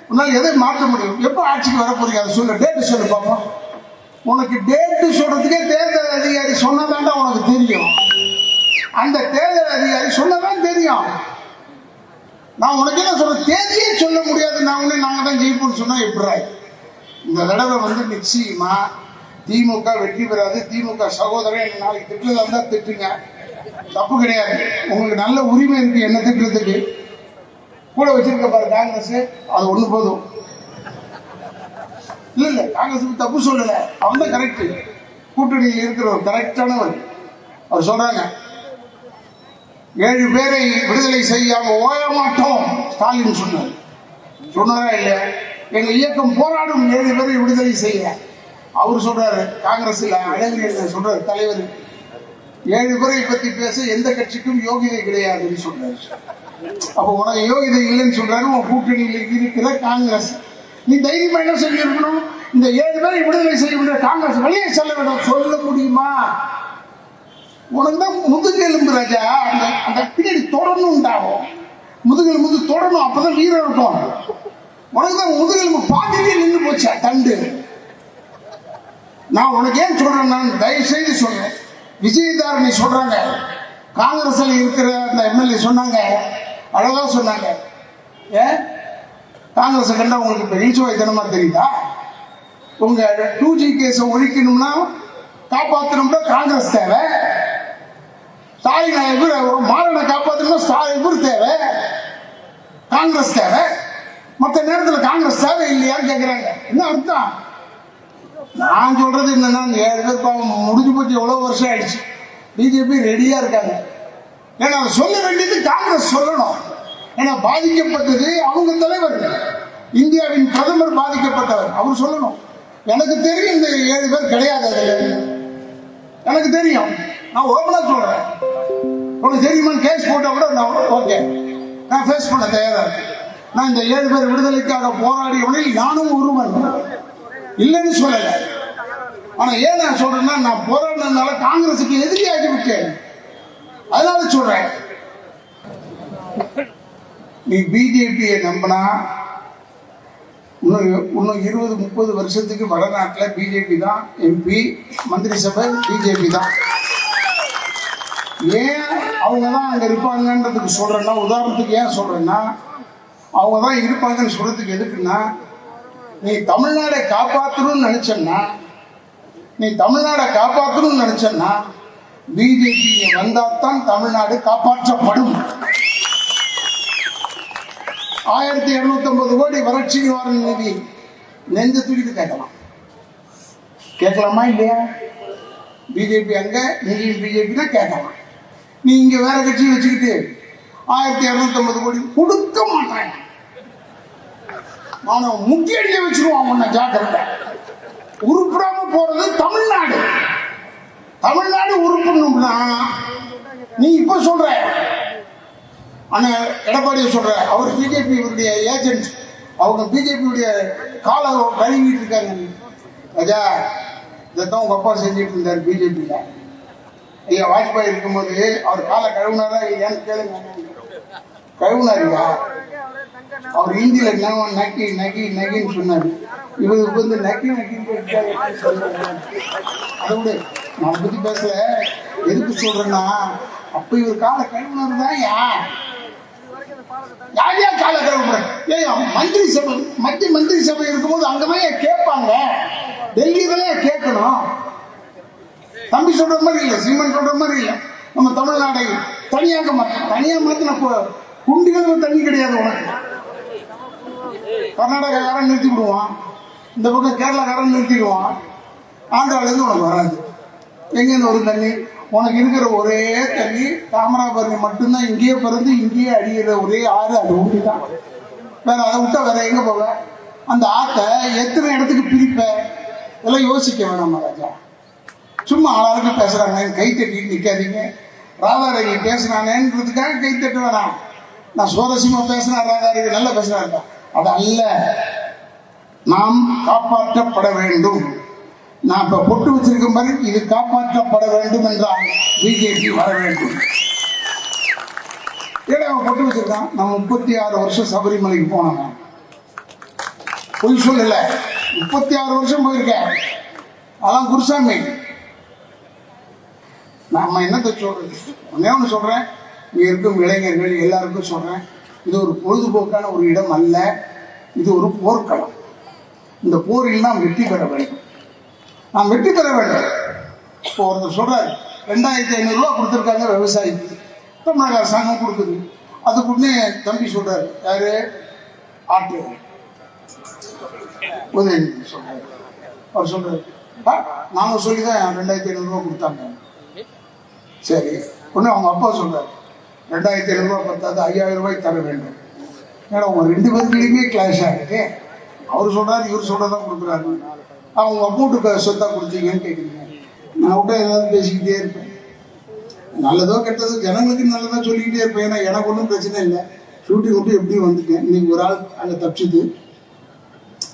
உன்னால எதை மாற்ற முடியும்? எப்ப ஆட்சிக்கு வர போறீங்க அதை சொல்லு, டேட்டு சொல்லு பாப்போம். உனக்கு டேட்டு சொல்றதுக்கே தேர்தல் அதிகாரி சொன்னதாண்டா உனக்கு தெரியும். அந்த தேர்தல் அதிகாரி சொன்னதான் தெரியும். நான் உனக்கு என்ன சொல்ற, தேதியே சொல்ல முடியாது. நாங்க தான் ஜெயிப்போம்னு சொன்னா எப்படி? இந்த தடவை நிச்சயமா திமுக வெற்றி பெறாது. திமுக சகோதரன் என்ன நாளைக்கு திட்டுறதா இருந்தா திட்டுங்க, தப்பு கிடையாது. உங்களுக்கு நல்ல உரிமை இருக்கு என்ன திட்டுறதுக்கு. கூட வச்சிருக்க பாரு காங்கிரஸ், அது ஒண்ணு போதும். இல்ல காங்கிரஸ் தப்பு சொல்லல, அவன் தான் கரெக்ட். கூட்டணியில் இருக்கிற ஒரு கரெக்டானவர். அவர் சொல்றாங்க 7 பேரை விடுதலை செய்யாம ஓய மாட்டோம் ஸ்டாலின் சொன்னார். சொன்னாரா இல்லையா? எங்க இயக்கம் போராடும் 7 பேரை விடுதலை செய்ய. அவர் சொல்றாரு காங்கிரஸ்ல அழகிரி சொல்றாரு தலைவர் 7 பேரை பத்தி பேச எந்த கட்சிக்கும் யோகிதை கிடையாதுன்னு சொல்றாரு. அப்ப உனக்கு யோகிதை இல்லைன்னு சொல்றாரு உன் கூட்டணியில் இருக்கிற காங்கிரஸ். நீ தைரியமா என்ன செஞ்சிருக்கணும்? இந்த 7 பேரை விடுதலை செய்ய காங்கிரஸ் வெளியே செல்ல வேண்டும் சொல்ல முடியுமா? உனக்கு தான் முதுகெலும்பு ராஜா. அந்த பின்னாடி தொடரணும் உண்டாகும். முதுகெலும்பு தொடரணும், அப்பதான் வீரம் இருக்கும். உனக்கு தான் முதுகெலும்பு பாதியிலே நின்று போச்சா தண்டு. நான் உனக்கு ஏன் சொல்றேன்? நான் தயவு செய்து சொல்றேன். விஜயதாரணி சொல்றாங்க, காங்கிரஸ்ல இருக்கிற அந்த எம்எல்ஏ சொன்னாங்க, அழகா சொன்னாங்க. ஏன் காங்கிரஸ் கண்டா உங்களுக்கு இப்ப நீச்சுவாய்த்தனமா தெரியுதா? உங்க 2G கேஸை ஒழிக்கணும்னா காப்பாற்றணும்னா காங்கிரஸ் தேவை. ஸ்டாலின் மாறனை காப்பாற்றணும்னா இவர் தேவை, காங்கிரஸ் தேவை. மற்ற நேரத்தில் காங்கிரஸ் தேவை இல்லையான்னு கேட்கிறாங்க. என்ன அர்த்தம்? நான் சொல்றது என்னன்னா 7 பேர் பாவம் முடிஞ்சு போச்சு. எவ்வளவு வருஷம் ஆயிடுச்சு. பிஜேபி ரெடியா இருக்காங்க. ஏன்னா அதை சொல்ல வேண்டியது காங்கிரஸ் சொல்லணும். ஏன்னா பாதிக்கப்பட்டது அவங்க தலைவர், இந்தியாவின் பிரதமர் பாதிக்கப்பட்டவர், அவர் சொல்லணும். எனக்கு தெரியும் இந்த 7 பேர் கிடையாது. எனக்கு தெரியும். நான் ஓபனா சொல்றேன். உனக்கு தெரியுமான்னு கேஸ் போட்டா கூட நான் ஓகே, நான் ஃபேஸ் பண்ண தயாரா இருக்கேன். நான் இந்த 7 பேர் விடுதலைக்காக போராடியவனில் நானும் ஒருவன், இல்லைன்னு சொல்லல. ஆனா ஏன் நான் சொல்றேன்னா, நான் போராடினதுனால காங்கிரசுக்கு எதிரியாகி விட்டேன். அதனால சொல்றேன், நீ பிஜேபியை நம்பினா இன்னும் 20-30 வருஷத்துக்கு வடநாட்டில் பிஜேபி தான் எம்பி, மந்திரி சபை பிஜேபி தான். ஏன் அவங்க தான் அங்க இருப்பாங்கன்றதுக்கு சொல்றேன்னா, உதாரணத்துக்கு ஏன் சொல்றேன்னா, அவங்க தான் இருப்பாங்கன்னு சொல்றதுக்கு எதுக்குன்னா, நீ தமிழ்நாடை காப்பாற்றணும்னு நினைச்சன்னா, பிஜேபி வந்தால்தான் தமிழ்நாடு காப்பாற்றப்படும். 1250 கோடி வறட்சி நிவாரண நிதி நெஞ்ச தூக்கிட்டு கேட்கலாமா இல்லையா? பிஜேபி அங்க, நீங்க பிஜேபி தான் கேட்கலாம். நீ இங்க வேற கட்சி வச்சுக்கிட்டு 1250 கோடி கொடுக்க மாட்டாங்க. முக்கிய அடிக்க வச்சிருவான் உன்னை, ஜாக்கிரதை. உருப்படாம போறது தமிழ்நாடு. தமிழ்நாடு உருப்படணும்னா நீ இப்ப சொல்ற, ஆனா எடப்பாடியை சொல்ற, அவர் பிஜேபி இவருடைய ஏஜென்ட், அவங்க பிஜேபியுடைய காலை கழுவிட்டு இருக்காங்க. ராஜா, இதைத்தான் உங்க அப்பா செஞ்சுட்டு இருந்தார் பிஜேபியில. ஐயா வாஜ்பாய் இருக்கும்போது அவர் காலை கழுவுனாரா ஏன்னு கேளுங்க. கழுவுனாருங்க. அவர் ஹிந்தியில நக்கி நக்கி நக்கின்னு சொன்னாரு. இவருக்கு வந்து நக்கி நக்கின்னு அதை விட நான் பத்தி பேசல. எதுக்கு சொல்றேன்னா, அப்ப இவர் காலை கழுவுனாரு தான். யாரையா காலை கழுவுற? மந்திரி சபை, மத்திய மந்திரி சபை இருக்கும்போது அங்கதான் கேட்பாங்க. டெல்லியில கேட்கணும். தம்பி சொல்ற மாதிரி இல்லை, சீமன் சொல்ற மாதிரி இல்லை. நம்ம தமிழ்நாடை தனியாக மாற்றோம். தனியாக மாத்தின குண்டிகள் தண்ணி கிடையாது உனக்கு. கர்நாடகாக்காரன் நிறுத்தி விடுவான், இந்த பக்கம் கேரளாக்காரன் நிறுத்திடுவான். ஆந்திராவிலேருந்து உனக்கு வராது. எங்கேருந்து ஒரு தண்ணி? உனக்கு இருக்கிற ஒரே தண்ணி தாமிரபரணி மட்டும்தான். இங்கேயே பிறந்து இங்கேயே அடிக்கிற ஒரே ஆறு அது ஊட்டி தான். வேற அதை விட்டா வேற எங்க போவ? அந்த ஆற்றை எத்தனை இடத்துக்கு பிரிப்ப? இதெல்லாம் யோசிக்க வேணாமா ராஜா? சும்மா ஆளாளுக்கு பேசுறாங்க, கை தட்டிட்டு நிற்காதீங்க. ராதாரவி பேசுறானேன்றதுக்காக கை தட்ட வேணாம். நான் சுவாரஸ்யமா பேசுனா ராதாரவி நல்லா பேசுறாருப்பா, அது அல்ல. நாம் காப்பாற்றப்பட வேண்டும். நான் இப்ப பொட்டு வச்சிருக்க மாதிரி இது காப்பாற்றப்பட வேண்டும் என்றால் பிஜேபி வர வேண்டும். ஏன்னா அவன் பொட்டு வச்சிருக்கான். நான் 36 வருஷம் சபரிமலைக்கு போனவன், பொய் சொல்லல. 36 வருஷம் போயிருக்கேன். அதான் குருசாமி. நாம என்னத்தை சொல்றது? ஒன்னே ஒன்று சொல்றேன், இங்க இருக்கும் இளைஞர்கள் எல்லாருக்கும் சொல்றேன், இது ஒரு பொழுதுபோக்கான ஒரு இடம் அல்ல, இது ஒரு போர்க்களம். இந்த போரில் நாம் வெற்றி பெற வேண்டும். நாம் வெற்றி பெற வேண்டும். இப்போ ஒருத்தர் சொல்றாரு 2500 ரூபா கொடுத்துருக்காங்க விவசாயிக்கு, தமிழக அரசாங்கம் கொடுக்குது. அதுக்குன்னே தம்பி சொல்றாரு, யாரு? ஆட்டு உதயநிதி சொல்றாரு. அவர் சொல்றாரு, நாங்கள் சொல்லி தான் 2500 ரூபா கொடுத்தாங்க. சரி, ஒன்று அவங்க அப்பா சொல்றாரு 2500 ரூபா பத்தாது, 5000 ரூபாய் தர வேண்டும். ஏன்னா அவங்க 2 பேருக்குள்ளேயுமே கிளாஷ் ஆகிருக்கு. அவர் சொல்றாரு, இவர் சொல்றதான் கொடுக்குறாரு. அவங்க அமௌண்ட்டு சொத்தா கொடுத்தீங்கன்னு கேட்குறீங்க. நான் விட்டா ஏதாவது பேசிக்கிட்டே இருப்பேன். நல்லதோ கெட்டதோ ஜனங்களுக்கு நல்லதா சொல்லிக்கிட்டே இருப்பேன். ஏன்னா எனக்கு ஒன்றும் பிரச்சனை இல்லை. ஷூட்டிங் விட்டு எப்படி வந்துட்டேன். இன்னைக்கு ஒரு ஆள் அங்கே தப்பிச்சுது,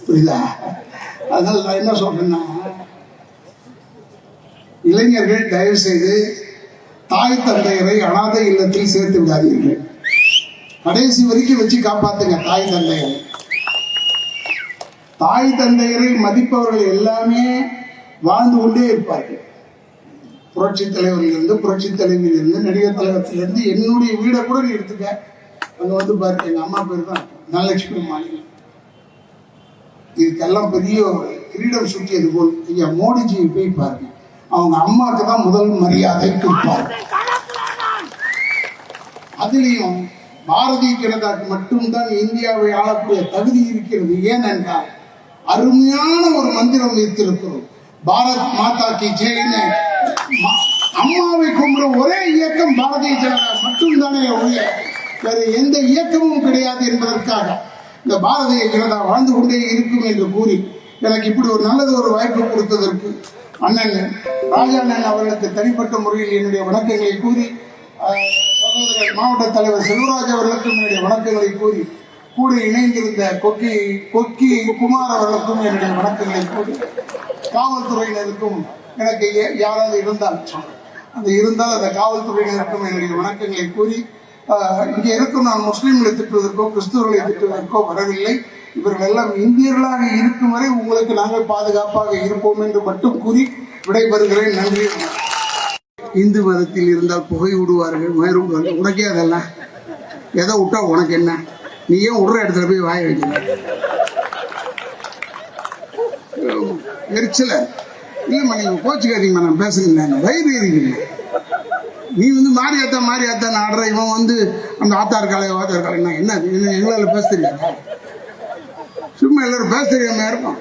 புரியுதா? அதனால நான் என்ன சொல்றேன்னா, இளைஞர்கள் தயவு செய்து தாய் தந்தையரை அனாதை இல்லத்தில் சேர்த்து விடாதீர்கள். கடைசி வரைக்கும் வச்சு காப்பாத்துங்க தாய் தந்தையரை. தாய் தந்தையரை மதிப்பவர்கள் எல்லாமே வாழ்ந்து கொண்டே இருப்பார்கள். புரட்சி தலைவரிலிருந்து, புரட்சி தலைவியிலிருந்து, நடிகர் தலைவத்திலிருந்து, என்னுடைய வீடை கூட நீ எடுத்துக்க. அங்க வந்து பாரு, எங்க அம்மா பேர் தான் தனலட்சுமி மாநிலம். இதுக்கெல்லாம் பெரிய கிரீடம் சுற்றியது போல். ஐயா மோடிஜியை போய் பாருங்க, அவங்க அம்மாவுக்கு தான் முதல் மரியாதை கொடுப்பாங்க. அதுலேயும் பாரதிய ஜனதாக்கு மட்டும்தான் இந்தியாவை ஆளக்கூடிய தகுதி இருக்கிறது. ஏனென்றால் அருமையான ஒரு மந்திரம் வைத்திருக்கிறோம், பாரத் மாதா கி ஜெய்னு. அம்மாவை கும்பிட ஒரே இயக்கம் பாரதிய ஜனதா மட்டும்தானே ஒழிய வேற எந்த இயக்கமும் கிடையாது என்பதற்காக இந்த பாரதிய ஜனதா வாழ்ந்து கொண்டே இருக்கும் என்று கூறி எனக்கு இப்படி ஒரு நல்லது ஒரு வாய்ப்பு கொடுத்ததற்கு அண்ணன் ராஜாண்ணன் அவர்களுக்கு தனிப்பட்ட முறையில் என்னுடைய வணக்கங்களை கூறி, சகோதரர் மாவட்ட தலைவர் செல்வராஜ் அவர்களுக்கும் என்னுடைய வணக்கங்களை கூறி, கூட இணைந்திருந்த கொக்கி குமார் அவர்களுக்கும் என்னுடைய வணக்கங்களை கூறி, காவல்துறையினருக்கும் எனக்கு யாராவது இருந்தால் அந்த காவல்துறையினருக்கும் என்னுடைய வணக்கங்களை கூறி, இங்கே இருக்கும் நான் முஸ்லீம்களை திட்டுவதற்கோ கிறிஸ்துவர்களை திட்டுவதற்கோ வரவில்லை. இவர்கள் எல்லாம் இந்தியர்களாக இருக்கும் வரை உங்களுக்கு நாங்கள் பாதுகாப்பாக இருப்போம் என்று மட்டும் கூறி விடைபெறுகிறேன். நன்றி. இந்து மதத்தில் இருந்தால் புகை விடுவார்கள், மயிர் விடுவார்கள். உனக்கே அதெல்லாம் எதை விட்டா உனக்கு என்ன? நீ ஏன் விடுற இடத்துல போய் வாய வைக்கல? எரிச்சல இல்லைம்மா, நீங்க கோச்சுக்காதீங்கம்மா, நான் பேசுறேன். வயிறு எரிக்கிறீங்க. நீ வந்து மாரியாத்தான் ஆடுற, இவன் வந்து அந்த ஆத்தார் காலை என்ன எங்களால் பேச தெரியாதா? சும்மா எல்லாரும் பேச தெரியாம இருக்கும்.